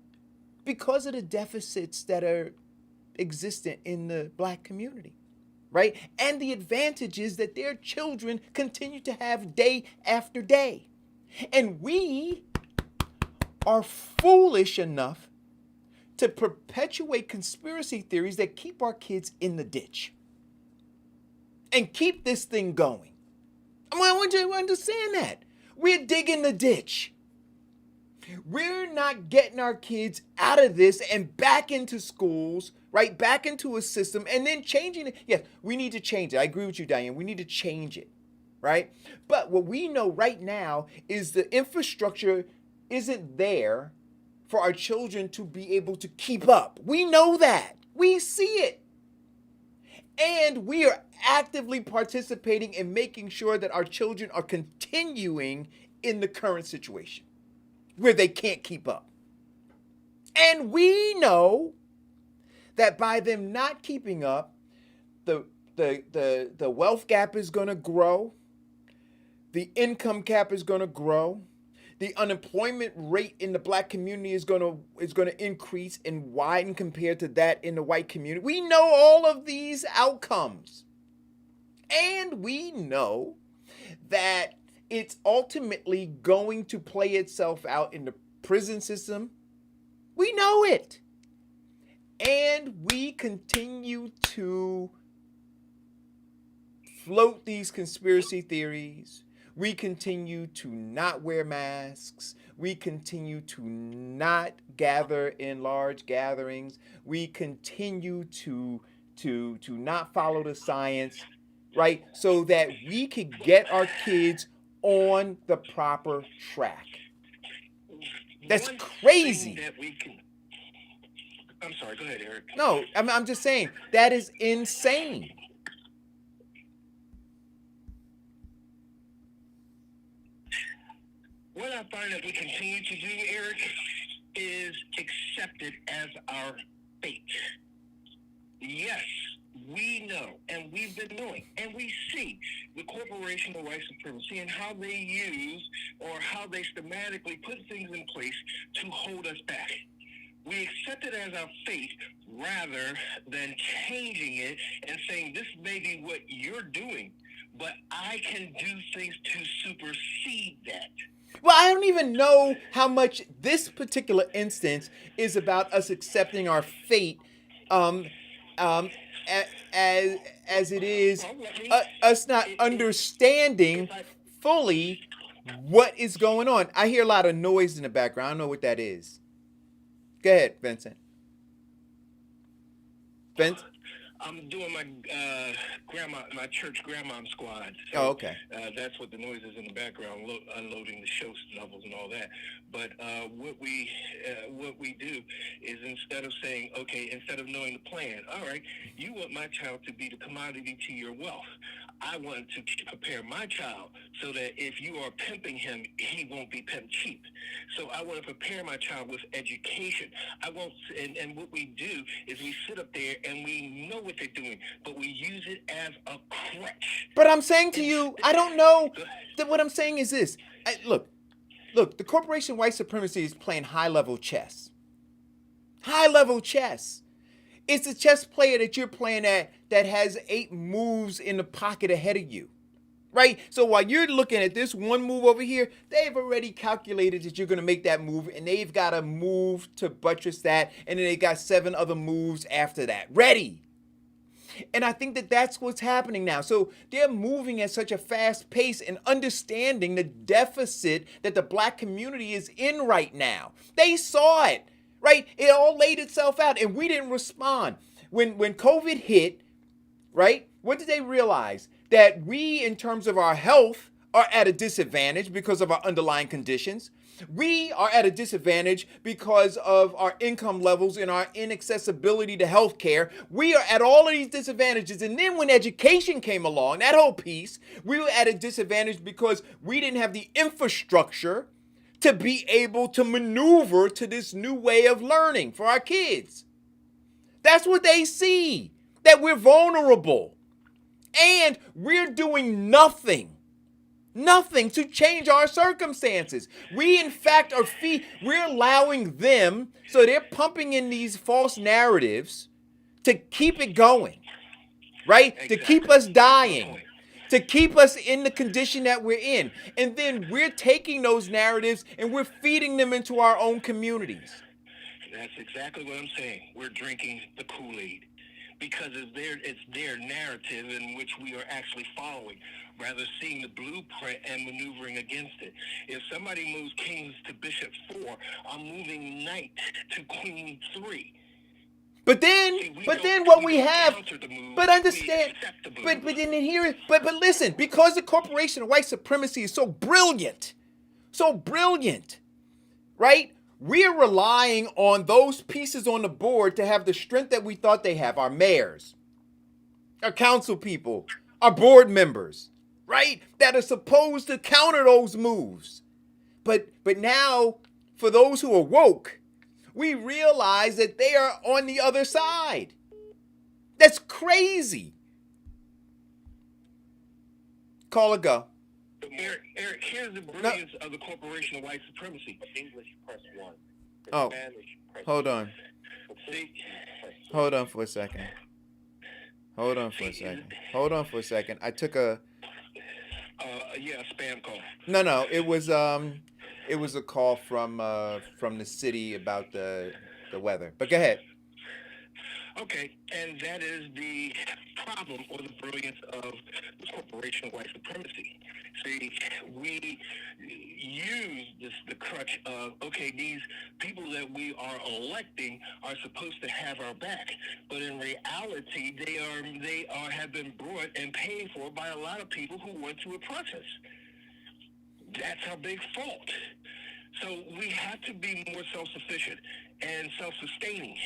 Speaker 3: because of the deficits that are existent in the Black community, right? And the advantages that their children continue to have day after day. And we are foolish enough to perpetuate conspiracy theories that keep our kids in the ditch and keep this thing going. I want you to understand that. We're digging the ditch. We're not getting our kids out of this and back into schools, right? Back into a system and then changing it. Yes, we need to change it. I agree with you, Diane. We need to change it, right? But what we know right now is the infrastructure isn't there for our children to be able to keep up. We know that. We see it. And we are actively participating in making sure that our children are continuing in the current situation where they can't keep up. And we know that by them not keeping up, the wealth gap is going to grow, the income gap is going to grow, the unemployment rate in the Black community is going to increase and widen compared to that in the white community. We know all of these outcomes. And we know that it's ultimately going to play itself out in the prison system. We know it. And we continue to float these conspiracy theories. We continue to not wear masks. We continue to not gather in large gatherings. We continue to not follow the science, right? So that we could get our kids on the proper track. That's crazy.
Speaker 6: I'm sorry, go ahead, Eric.
Speaker 3: No, I'm just saying that is insane.
Speaker 6: What I find that we continue to do, Eric, is accept it as our fate. Yes, we know, and we've been knowing, and we see the corporation of white supremacy and how they use or how they schematically put things in place to hold us back. We accept it as our fate rather than changing it and saying, this may be what you're doing, but I can do things to supersede that.
Speaker 3: Well, I don't even know how much this particular instance is about us accepting our fate, as it is us not understanding fully what is going on. I hear a lot of noise in the background. I don't know what that is. Go ahead, Vincent.
Speaker 6: I'm doing my my church grandmom squad. So,
Speaker 3: oh, okay.
Speaker 6: That's what the noise is in the background, unloading the show shovels and all that. But what we do is instead of knowing the plan, all right, you want my child to be the commodity to your wealth. I want to prepare my child so that if you are pimping him, he won't be pimped cheap. So I want to prepare my child with education. And what we do is we sit up there and we know what they're doing, but we use it as a crutch.
Speaker 3: But I'm saying to you, I don't know. What I'm saying is this. Look, the corporation white supremacy is playing high-level chess. High-level chess. It's a chess player that you're playing at that has 8 moves in the pocket ahead of you, right? So while you're looking at this one move over here, they've already calculated that you're going to make that move, and they've got a move to buttress that, and then they got 7 other moves after that. Ready. And I think that that's what's happening now. So they're moving at such a fast pace and understanding the deficit that the black community is in right now. They saw it. Right? It all laid itself out, and we didn't respond. When COVID hit, right, what did they realize? That we, in terms of our health, are at a disadvantage because of our underlying conditions. We are at a disadvantage because of our income levels and our inaccessibility to health care. We are at all of these disadvantages. And then when education came along, that whole piece, we were at a disadvantage because we didn't have the infrastructure to be able to maneuver to this new way of learning for our kids. That's what they see, that we're vulnerable. And we're doing nothing to change our circumstances. We, in fact, we're allowing them, so they're pumping in these false narratives to keep it going, right?
Speaker 6: Exactly.
Speaker 3: To keep us dying. To keep us in the condition that we're in. And then we're taking those narratives and we're feeding them into our own communities.
Speaker 6: That's exactly what I'm saying. We're drinking the Kool-Aid because it's their narrative in which we are actually following, rather seeing the blueprint and maneuvering against it. If somebody moves kings to bishop 4, I'm moving knight to queen 3. But then
Speaker 3: listen, because the corporation of white supremacy is so brilliant, right? We're relying on those pieces on the board to have the strength that we thought they have. Our mayors, our council people, our board members, right? That are supposed to counter those moves. But now, for those who are woke, we realize that they are on the other side. That's crazy. Call or go.
Speaker 6: Eric, here's the brilliance of the corporation of white supremacy.
Speaker 7: English, press 1.
Speaker 3: Oh,
Speaker 7: Spanish, press
Speaker 3: hold on.
Speaker 6: See?
Speaker 3: Hold on for a second. Hold on for a second. I took a...
Speaker 6: Yeah, a spam call.
Speaker 3: No, it was a call from the city about the weather. But go ahead.
Speaker 6: Okay, and that is the problem or the brilliance of the corporation white supremacy. See, we use the crutch of, okay, these people that we are electing are supposed to have our back, but in reality, they are have been brought and paid for by a lot of people who went through a process. That's our big fault. So we have to be more self-sufficient and self-sustaining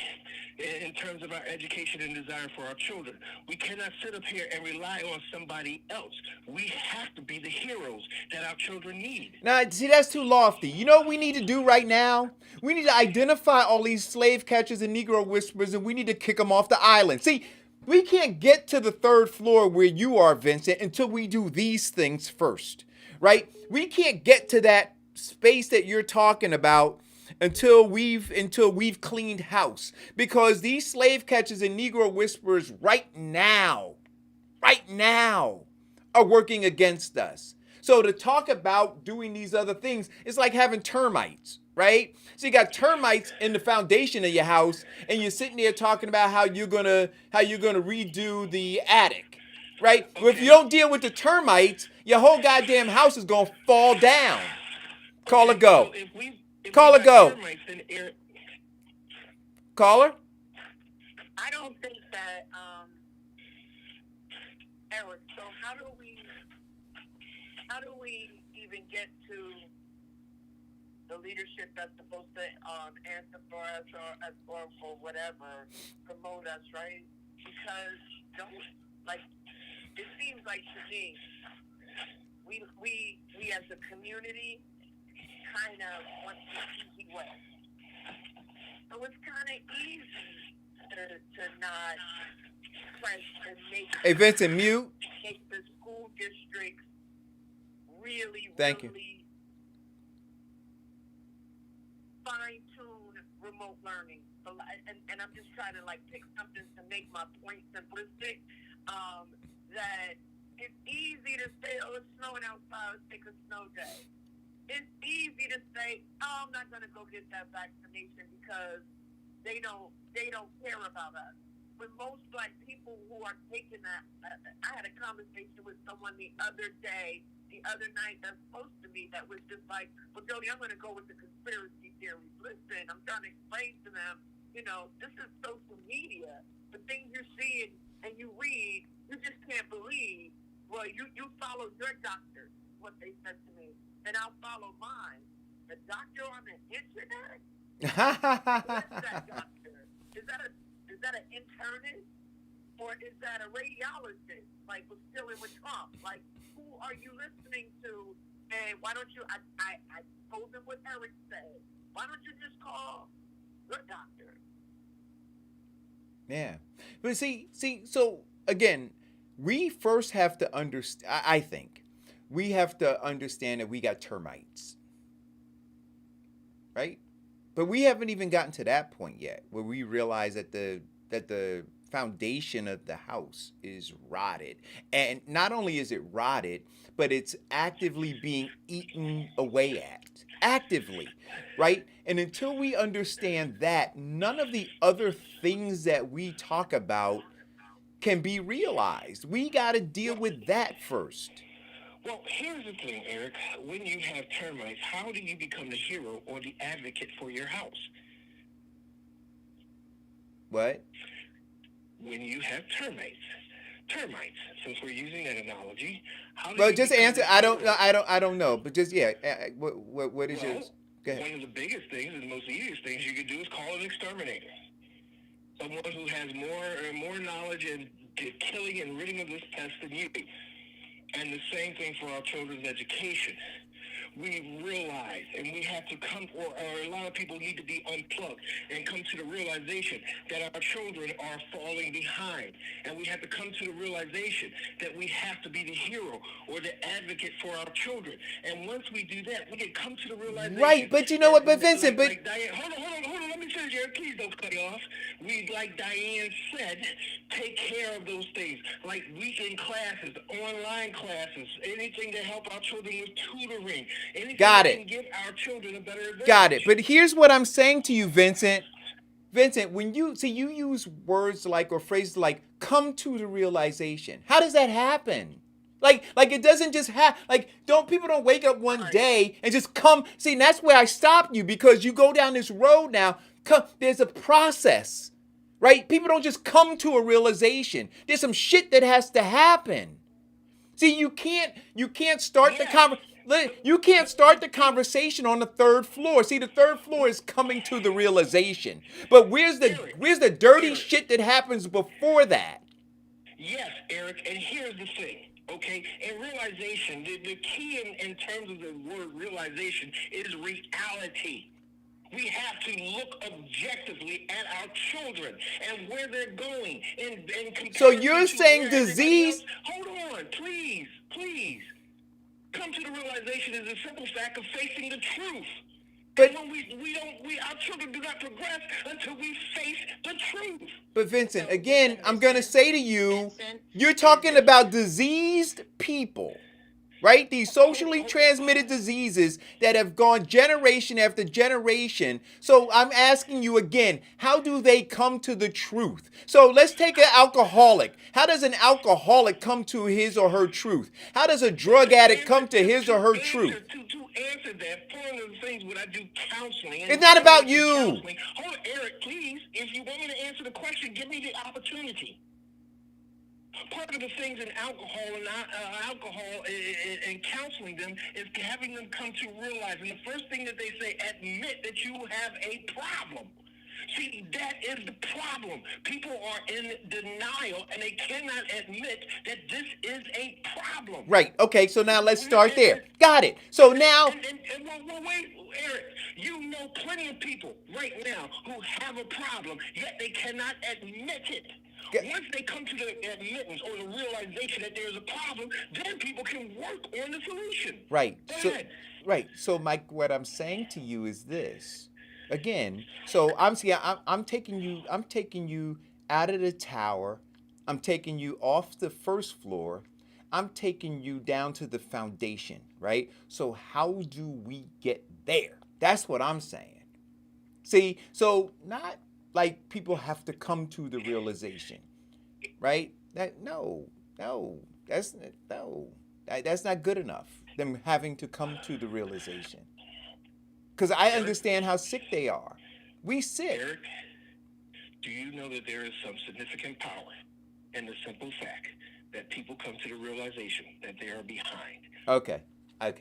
Speaker 6: in terms of our education and desire for our children. We cannot sit up here and rely on somebody else. We have to be the heroes that our children need.
Speaker 3: Now, see, that's too lofty. You know what we need to do right now? We need to identify all these slave catchers and Negro whisperers, and we need to kick them off the island. See, we can't get to the third floor where you are, Vincent, until we do these things first, right? We can't get to that space that you're talking about until we've cleaned house, because these slave catchers and Negro whisperers right now are working against us. So to talk about doing these other things, it's like having termites, right? So you got termites in the foundation of your house, and you're sitting there talking about how you're gonna redo the attic, right? Okay. Well, if you don't deal with the termites, your whole goddamn house is gonna fall down. Call or go.
Speaker 6: So if
Speaker 3: Call or go.
Speaker 6: Termites, then
Speaker 3: Caller?
Speaker 8: I don't think that, Eric, so how do we even get to the leadership that's supposed to answer for us or for whatever, promote us, right? Because it seems like to me, we as a community kind of want the easy way. So it's kind of easy to not press and make.
Speaker 3: Hey, Vincent, mute.
Speaker 8: Make the school districts really fine-tune remote learning. And I'm just trying to pick something to make my point simplistic. That it's easy to say, oh, it's snowing outside, let's take a snow day. It's easy to say, oh, I'm not going to go get that vaccination because they don't care about us. But most Black people who are taking that, I had a conversation with someone the other night that's close to me that was just like, well, Jody, I'm going to go with the conspiracy theories. Listen, I'm trying to explain to them, this is social media. The things you're seeing and you read, you just can't believe. Well, you follow your doctor, what they said to me, and I'll follow mine. The doctor on the internet? What's that doctor? Is that an internist? Or is that a radiologist? Was still in with Trump? Who are you listening to? And why don't you, I told them what Eric said. Why don't you just call your doctor?
Speaker 3: Yeah. But see, so again, we first have to understand, I think, we have to understand that we got termites, right? But we haven't even gotten to that point yet, where we realize that the foundation of the house is rotted. And not only is it rotted, but it's actively being eaten away at. Actively, right? And until we understand that, none of the other things that we talk about can be realized. We got to deal with that first.
Speaker 6: Well, here's the thing, Eric. When you have termites, how do you become the hero or the advocate for your house?
Speaker 3: What?
Speaker 6: When you have termites, since we're using that analogy, how do
Speaker 3: Well,
Speaker 6: you
Speaker 3: just
Speaker 6: become
Speaker 3: answer.
Speaker 6: the
Speaker 3: I
Speaker 6: hero?
Speaker 3: don't know. But just what is
Speaker 6: Well,
Speaker 3: yours? Go ahead.
Speaker 6: one of the biggest things and the most easiest things you could do is call an exterminator. Someone who has more knowledge in killing and ridding of this pest than you. And the same thing for our children's education. we realize, and we have to come, or a lot of people need to be unplugged and come to the realization that our children are falling behind. And we have to come to the realization that we have to be the hero or the advocate for our children. And once we do that, we can come to the realization.
Speaker 3: Right, but you know what, but Vincent,
Speaker 6: like Diane, hold on, let me finish here. Please don't cut me off. Like Diane said, take care of those things, like weekend classes, online classes, anything to help our children with tutoring, anything
Speaker 3: Got
Speaker 6: that
Speaker 3: it.
Speaker 6: can give our children a better advantage.
Speaker 3: Got it. But here's what I'm saying to you, Vincent. Vincent, when you use words like, or phrases like, come to the realization. How does that happen? Like it doesn't just happen. Like, people don't wake up one day and just come. See, and that's where I stopped you, because you go down this road now. There's a process, right? People don't just come to a realization. There's some shit that has to happen. See, you can't start you can't start the conversation on the third floor. See, the third floor is coming to the realization. But where's the dirty shit that happens before that?
Speaker 6: Yes, Eric, and here's the thing. Okay, and realization, the key in terms of the word realization is reality. We have to look objectively at our children and where they're going. And
Speaker 3: so you're saying disease?
Speaker 6: Hold on, please. Come to the realization is a simple fact of facing the truth.
Speaker 3: But
Speaker 6: when our children do not progress until we face the truth.
Speaker 3: But Vincent, again, I'm going to say to you, you're talking about diseased people, right? These socially transmitted diseases that have gone generation after generation. So I'm asking you again, how do they come to the truth? So let's take an alcoholic. How does an alcoholic come to his or her truth? How does a drug addict come to his or her truth?
Speaker 6: To answer that, one of the things when I do counseling.
Speaker 3: It's not about you.
Speaker 6: Hold on, Eric, please. If you want me to answer the question, give me the opportunity. Part of the things in alcohol and counseling them is having them come to realize, and the first thing that they say, admit that you have a problem. See, that is the problem. People are in denial, and they cannot admit that this is a problem.
Speaker 3: Right. Okay, so now let's start there. Got it. So now...
Speaker 6: Well, wait, Eric. You know plenty of people right now who have a problem, yet they cannot admit it. Once they come to the admittance or the realization that there's a problem, then people can work on the solution.
Speaker 3: Right.
Speaker 6: Go ahead.
Speaker 3: Right. So, Mike, what I'm saying to you is this. Again, so I'm taking you out of the tower. I'm taking you off the first floor. I'm taking you down to the foundation, right? So how do we get there? That's what I'm saying. See, so not like people have to come to the realization, right? That's not good enough. Them having to come to the realization. Because I understand how sick they are. We sick.
Speaker 6: Eric, do you know that there is some significant power in the simple fact that people come to the realization that they are behind?
Speaker 3: Okay. All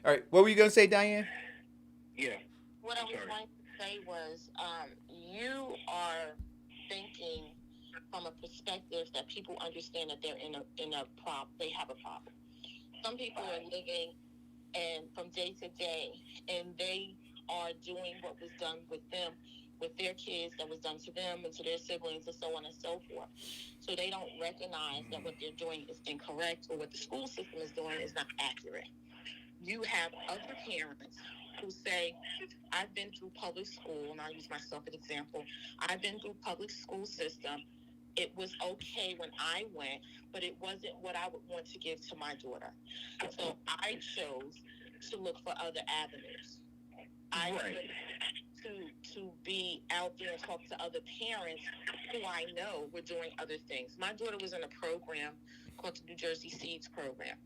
Speaker 3: right. What were you going to say, Diane?
Speaker 6: Yeah.
Speaker 5: What I was going to say was, you are thinking from a perspective that people understand that they're in a problem. They have a problem. Some people are living and from day to day, and they are doing what was done with them, with their kids, that was done to them and to their siblings, and so on and so forth. So they don't recognize that what they're doing is incorrect, or what the school system is doing is not accurate. You have other parents who say, I've been through public school, and I'll use myself as an example. I've been through public school system. It was okay when I went, but it wasn't what I would want to give to my daughter. So I chose to look for other avenues. I chose to be out there and talk to other parents who I know were doing other things. My daughter was in a program called the New Jersey Seeds Program.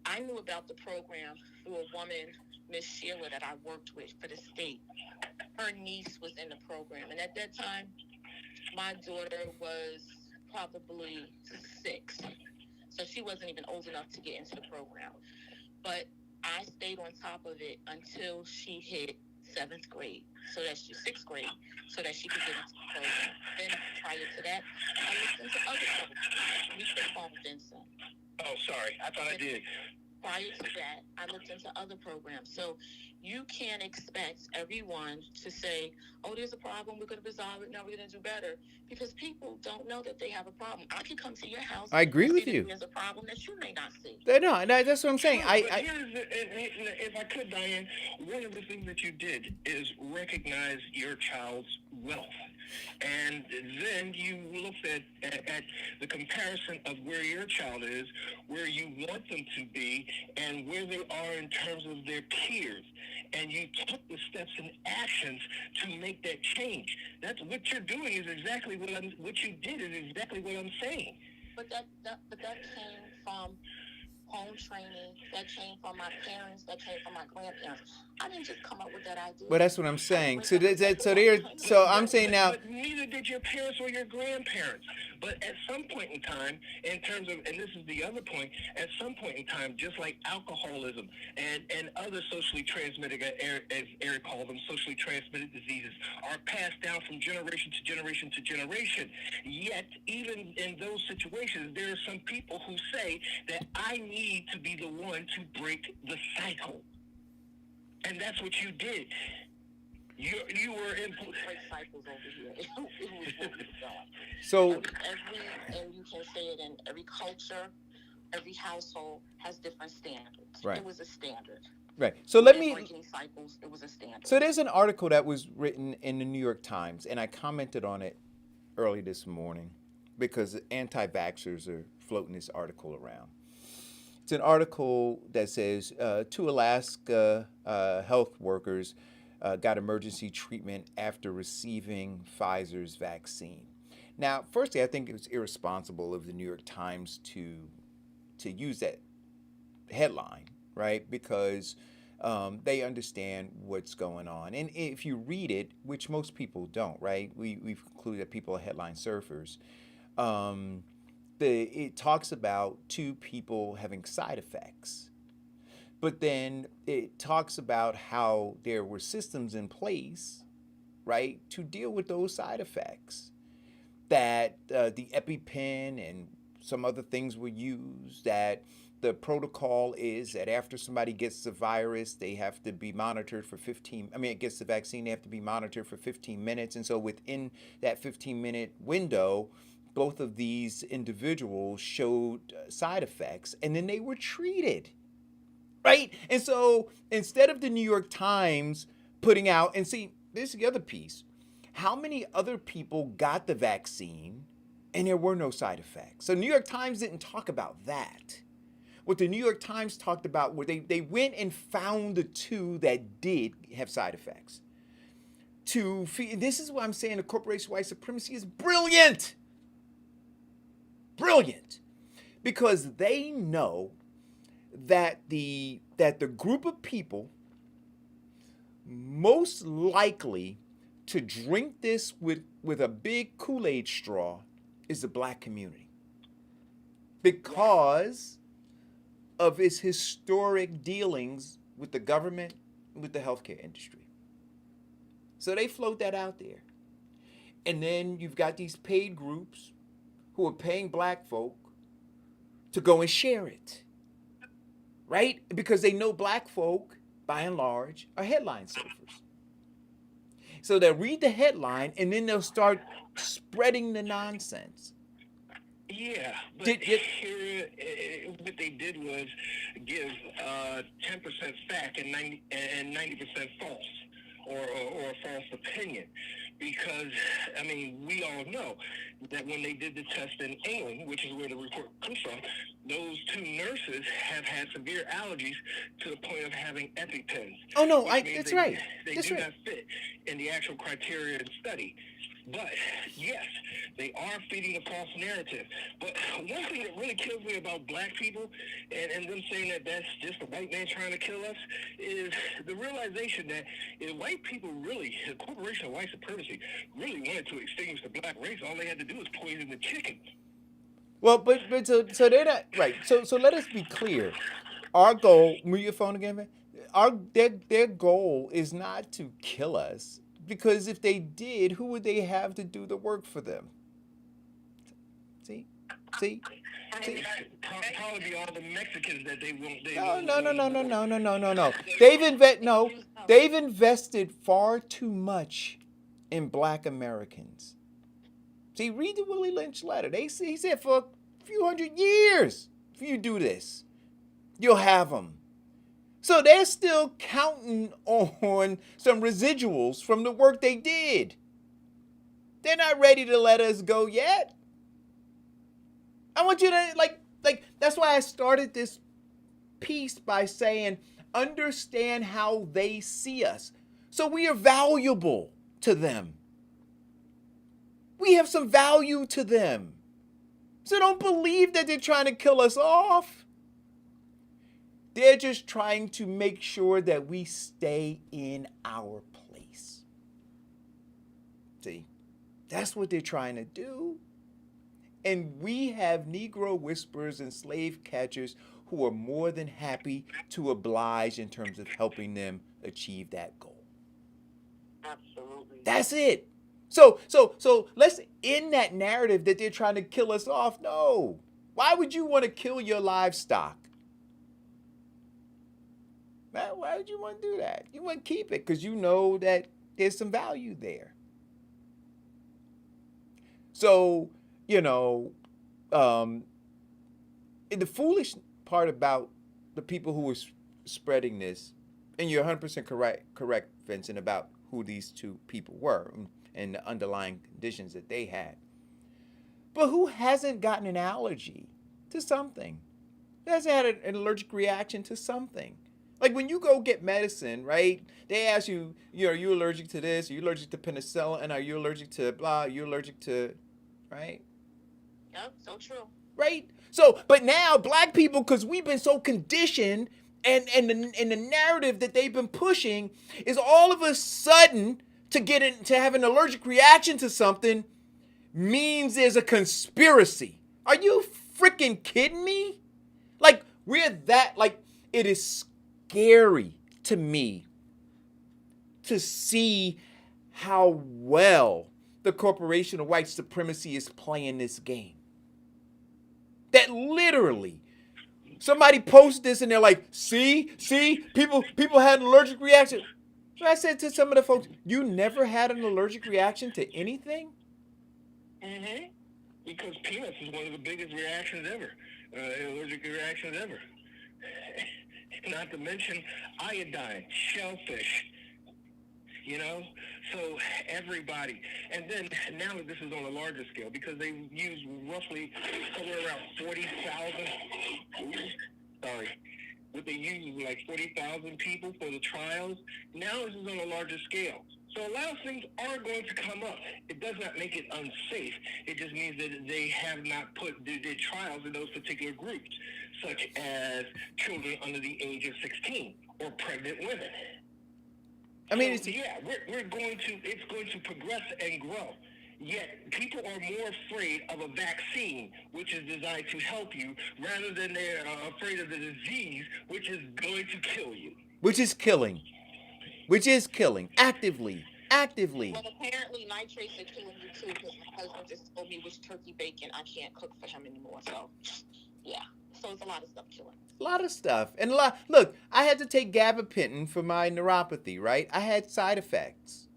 Speaker 5: I knew about the program through a woman, Miss Sheila, that I worked with for the state. Her niece was in the program, and at that time, my daughter was probably 6, so she wasn't even old enough to get into the program. But I stayed on top of it until she hit 7th grade, so that she 6th grade, so that she could get into the program. Then prior to that, I listened to other programs. You said Vincent.
Speaker 6: Oh, sorry. I thought I did.
Speaker 5: prior to that, I looked into other programs. So you can't expect everyone to say, oh, there's a problem, we're going to resolve it, now we're going to do better. Because people don't know that they have a problem. I can come to your house
Speaker 3: I agree
Speaker 5: and see
Speaker 3: with
Speaker 5: that
Speaker 3: you.
Speaker 5: there's a problem that you may not see.
Speaker 3: No, that's what I'm saying.
Speaker 6: Sure, but if I could, Diane, one of the things that you did is recognize your child's wealth. And then you looked at the comparison of where your child is, where you want them to be, and where they are in terms of their peers. And you took the steps and actions to make that change. That's what you're doing is exactly what you did is exactly what I'm saying.
Speaker 5: But that came from home training, that came from my parents, that came from my grandparents. I didn't just come up with that idea.
Speaker 3: Well, that's what I'm saying. So I'm saying now.
Speaker 6: But neither did your parents or your grandparents. But at some point in time, in terms of, and this is the other point, at some point in time, just like alcoholism and other socially transmitted, as Eric called them, socially transmitted diseases, are passed down from generation to generation to generation. Yet, even in those situations, there are some people who say that I need to be the one to break the cycle. And that's what you did. You were in
Speaker 5: break cycles over here. It was what we were doing.
Speaker 3: So
Speaker 5: and you can say it in every culture, every household has different standards.
Speaker 3: Right.
Speaker 5: It was a standard.
Speaker 3: right. So let me.
Speaker 5: Breaking cycles. It was a standard.
Speaker 3: So there's an article that was written in the New York Times, and I commented on it early this morning because anti-vaxxers are floating this article around. It's an article that says two Alaska health workers got emergency treatment after receiving Pfizer's vaccine. Now, firstly, I think it was irresponsible of the New York Times to use that headline, right? Because they understand what's going on. And if you read it, which most people don't, right? We've concluded that people are headline surfers. It talks about two people having side effects. But then it talks about how there were systems in place, right, to deal with those side effects. That the EpiPen and some other things were used, that the protocol is that after somebody gets the virus, they have to be monitored for gets the vaccine, they have to be monitored for 15 minutes. And so within that 15-minute window, both of these individuals showed side effects, and then they were treated. Right? And so instead of the New York Times putting out, and see, this is the other piece. How many other people got the vaccine and there were no side effects? So New York Times didn't talk about that. What the New York Times talked about were they went and found the two that did have side effects. This is why I'm saying the corporation white supremacy is brilliant. Brilliant. Because they know that the group of people most likely to drink this with a big Kool-Aid straw is the black community because of its historic dealings with the government and with the healthcare industry. So they float that out there. And then you've got these paid groups who are paying black folk to go and share it. Right? Because they know black folk, by and large, are headline surfers. So they'll read the headline and then they'll start spreading the nonsense.
Speaker 6: Yeah, but here, what they did was give 10% fact and 90% false, or a false opinion. Because, I mean, we all know that when they did the test in England, which is where the report comes from, those two nurses have had severe allergies to the point of having EpiPens.
Speaker 3: Oh, no,
Speaker 6: that's
Speaker 3: right.
Speaker 6: They do not fit in the actual criteria and study. But, yes, they are feeding a false narrative. But one thing that really kills me about black people and them saying that that's just a white man trying to kill us is the realization that if white people really, the corporation of white supremacy, really wanted to extinguish the black race, all they had to do was poison the chicken.
Speaker 3: Well, but so they're not right. So let us be clear. Our goal, move your phone again, man. Their goal is not to kill us, because if they did, who would they have to do the work for them? See? See? See?
Speaker 6: Probably be all the Mexicans that they won't.
Speaker 3: No. They've invested far too much in Black Americans. See, read the Willie Lynch letter. He said for a few hundred years, if you do this, you'll have them. So they're still counting on some residuals from the work they did. They're not ready to let us go yet. I want you to like that's why I started this piece by saying understand how they see us. So we are valuable to them. We have some value to them. So don't believe that they're trying to kill us off. They're just trying to make sure that we stay in our place. See, that's what they're trying to do. And we have Negro whisperers and slave catchers who are more than happy to oblige in terms of helping them achieve that goal.
Speaker 8: Absolutely.
Speaker 3: That's it. So let's end that narrative that they're trying to kill us off. No. Why would you want to kill your livestock? Why would you want to do that? You want to keep it because you know that there's some value there. So, the foolish part about the people who are spreading this, and you're 100% correct, Vincent, about who these two people were and the underlying conditions that they had. But who hasn't gotten an allergy to something? Who hasn't had an allergic reaction to something? Like when you go get medicine, right? They ask you, are you allergic to this? Are you allergic to penicillin? Are you allergic to blah? Are you allergic to, right?
Speaker 5: Yep, so true.
Speaker 3: Right? So, but now Black people, because we've been so conditioned, and the narrative that they've been pushing is all of a sudden to have an allergic reaction to something means there's a conspiracy. Are you freaking kidding me? Like it is scary to me to see how well the corporation of white supremacy is playing this game. That literally, somebody posted this and they're like, see, people had an allergic reaction. So I said to some of the folks, you never had an allergic reaction to anything?
Speaker 6: Mm-hmm. Because peanuts is one of the biggest reactions ever, allergic reactions ever. Not to mention iodine, shellfish, so everybody. And then now this is on a larger scale because they use roughly somewhere around 40,000, what they use like 40,000 people for the trials. Now this is on a larger scale. So a lot of things are going to come up. It does not make it unsafe. It just means that they have not put their trials in those particular groups, such as children under the age of 16 or pregnant women. I mean, it's going to progress and grow. Yet people are more afraid of a vaccine, which is designed to help you, rather than they're afraid of the disease, which is going to kill you.
Speaker 3: Which is killing. Actively.
Speaker 5: Well, apparently nitrates are killing you too, because my husband just told me it was turkey bacon. I can't cook for him anymore, so yeah. So it's a lot of stuff killing.
Speaker 3: A lot of stuff. And look, I had to take gabapentin for my neuropathy, right? I had side effects.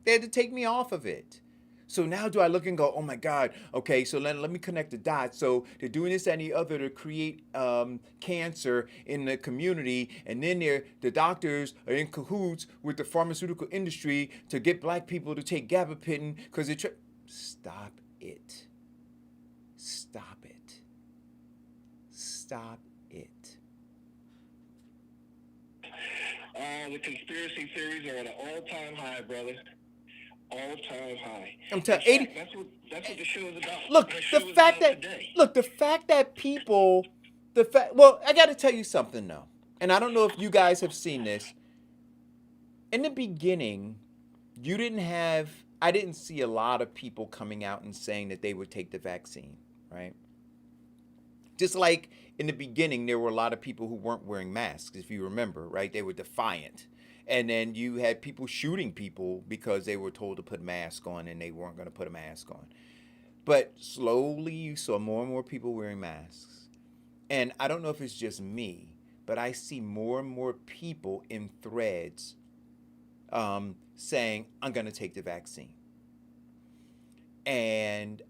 Speaker 3: They had to take me off of it. So now do I look and go, oh my God, okay, so let me connect the dots. So they're doing this and the other to create cancer in the community, and then the doctors are in cahoots with the pharmaceutical industry to get Black people to take gabapentin because they Stop it. Stop it. Stop it.
Speaker 6: The conspiracy theories are at an all-time high, brother. All-time high.
Speaker 3: I'm telling you,
Speaker 6: that's what the show is about.
Speaker 3: Look, the fact that people, well, I got to tell you something though, and I don't know if you guys have seen this. In the beginning, I didn't see a lot of people coming out and saying that they would take the vaccine, right? Just like in the beginning, there were a lot of people who weren't wearing masks, if you remember, right? They were defiant. And then you had people shooting people because they were told to put a mask on and they weren't going to put a mask on. But slowly you saw more and more people wearing masks. And I don't know if it's just me, but I see more and more people in threads saying, I'm going to take the vaccine. And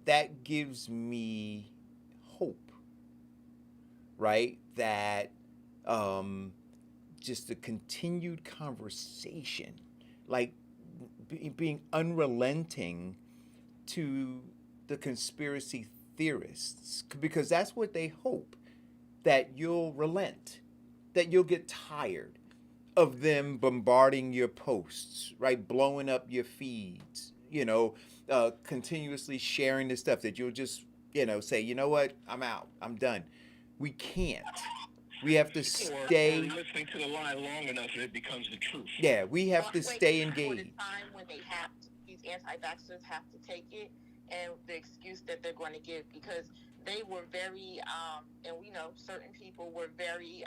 Speaker 3: that gives me hope, right? That just the continued conversation, like being unrelenting to the conspiracy theorists, because that's what they hope, that you'll relent, that you'll get tired of them bombarding your posts, right? Blowing up your feeds, continuously sharing this stuff, that you'll just, say, you know what, I'm out, I'm done. We can't. We have to
Speaker 6: Or
Speaker 3: stay.
Speaker 6: listening to the lie long enough and it becomes the truth.
Speaker 3: Yeah, we have to
Speaker 5: Wait,
Speaker 3: stay
Speaker 5: for the
Speaker 3: engaged.
Speaker 5: time when they have to, these anti-vaxxers have to take it, and the excuse that they're going to give, because they were very, and we know certain people were very,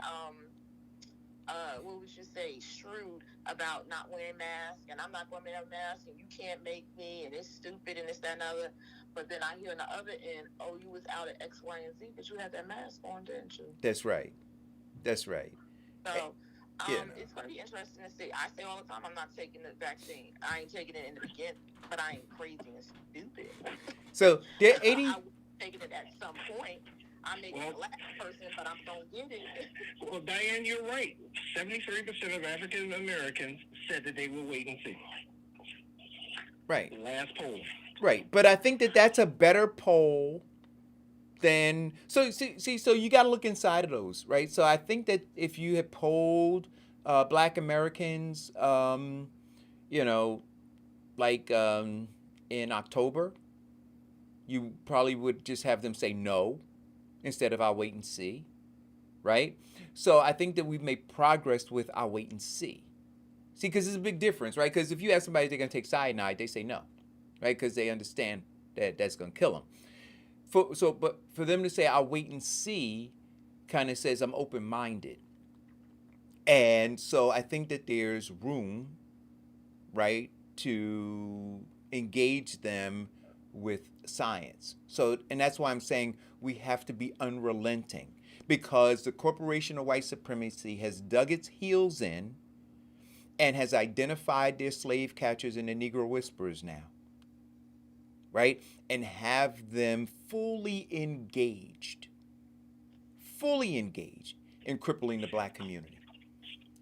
Speaker 5: what would you say, shrewd about not wearing masks, and I'm not going to wear a mask, and you can't make me, and it's stupid, and this, that, and other. But then I hear on the other end, oh, you was out at X, Y, and Z, but you had that mask on, didn't you?
Speaker 3: That's right. That's right.
Speaker 5: So
Speaker 3: Yeah.
Speaker 5: it's going to be interesting to see. I say all the time, I'm not taking the vaccine. I ain't taking it in the beginning, but I ain't crazy and stupid.
Speaker 3: So there are 80.
Speaker 5: I was taking it at some point. I may be the last person, but I'm going to get it.
Speaker 6: Well, Diane, you're right. 73% of African Americans said that they will wait and see.
Speaker 3: Right.
Speaker 6: Last poll.
Speaker 3: Right. But I think that that's a better poll than, so you got to look inside of those, right? So I think that if you had polled Black Americans, in October, you probably would just have them say no instead of I'll wait and see, right? So I think that we've made progress with I'll wait and see. See, because there's a big difference, right? Because if you ask somebody if they're going to take cyanide, they say no, right? Because they understand that that's going to kill them. But for them to say I'll wait and see kind of says I'm open-minded. And so I think that there's room, right, to engage them with science. So, and that's why I'm saying we have to be unrelenting, because the corporation of white supremacy has dug its heels in and has identified their slave catchers and the Negro whisperers now, right? And have them fully engaged in crippling the Black community.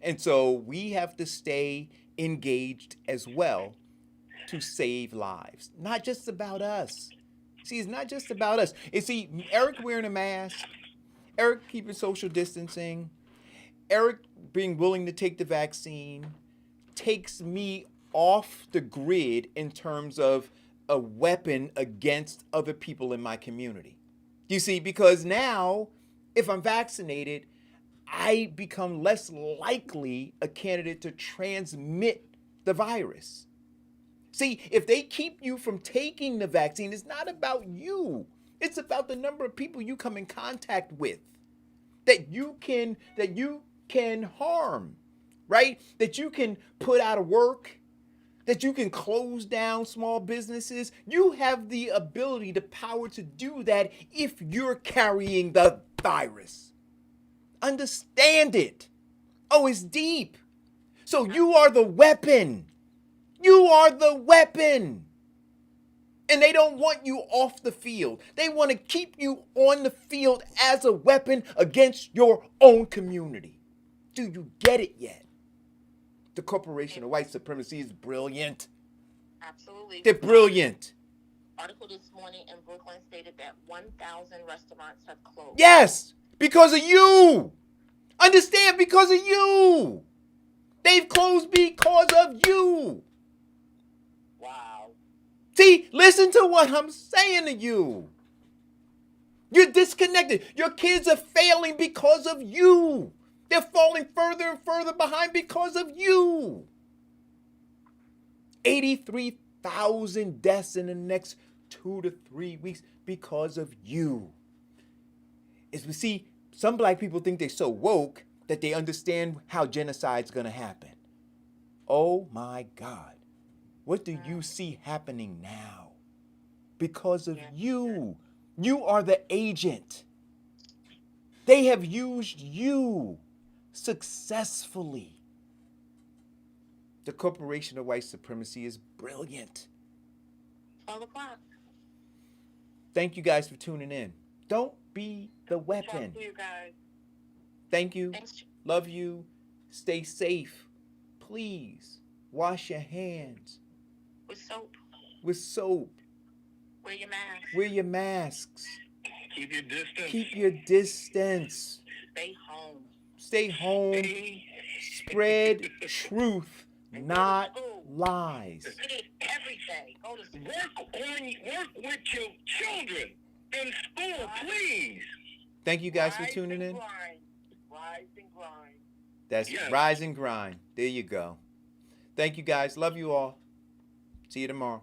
Speaker 3: And so we have to stay engaged as well to save lives. Not just about us. See, it's not just about us. And see, Eric wearing a mask, Eric keeping social distancing, Eric being willing to take the vaccine takes me off the grid in terms of a weapon against other people in my community. You see, because now, if I'm vaccinated, I become less likely a candidate to transmit the virus. See, if they keep you from taking the vaccine, it's not about you. It's about the number of people you come in contact with that you can harm, right? That you can put out of work, that you can close down small businesses. You have the ability, the power to do that if you're carrying the virus. Understand it. Oh, it's deep. So you are the weapon. You are the weapon. And they don't want you off the field. They want to keep you on the field as a weapon against your own community. Do you get it yet? The corporation of white supremacy is brilliant.
Speaker 5: Absolutely.
Speaker 3: They're brilliant.
Speaker 5: Article this morning in Brooklyn stated that 1,000 restaurants have closed.
Speaker 3: Yes, because of you. Understand, because of you. They've closed because of you.
Speaker 8: Wow.
Speaker 3: See, listen to what I'm saying to you. You're disconnected. Your kids are failing because of you. They're falling further and further behind because of you. 83,000 deaths in the next 2 to 3 weeks because of you. As we see, some Black people think they're so woke that they understand how genocide's going to happen. Oh my God. What do you see happening now? Because of you. You are the agent. They have used you successfully. The corporation of white supremacy is brilliant.
Speaker 5: 12 o'clock.
Speaker 3: Thank you guys for tuning in. Don't be the
Speaker 8: Talk
Speaker 3: weapon.
Speaker 8: to you guys.
Speaker 3: Thank you.
Speaker 5: Thanks.
Speaker 3: Love you. Stay safe. Please wash your hands
Speaker 5: With soap.
Speaker 3: with soap.
Speaker 5: Wear your mask.
Speaker 3: Wear your masks.
Speaker 6: Keep your distance.
Speaker 3: Keep your distance.
Speaker 5: Stay home.
Speaker 3: Stay home. Spread truth, not lies.
Speaker 5: Every day. Go to school.
Speaker 6: Work with your children in school, please.
Speaker 3: Thank you guys for
Speaker 8: Rise
Speaker 3: tuning
Speaker 8: and
Speaker 3: in.
Speaker 8: grind. Rise and grind.
Speaker 3: That's
Speaker 6: Yes.
Speaker 3: Rise and Grind. There you go. Thank you guys. Love you all. See you tomorrow.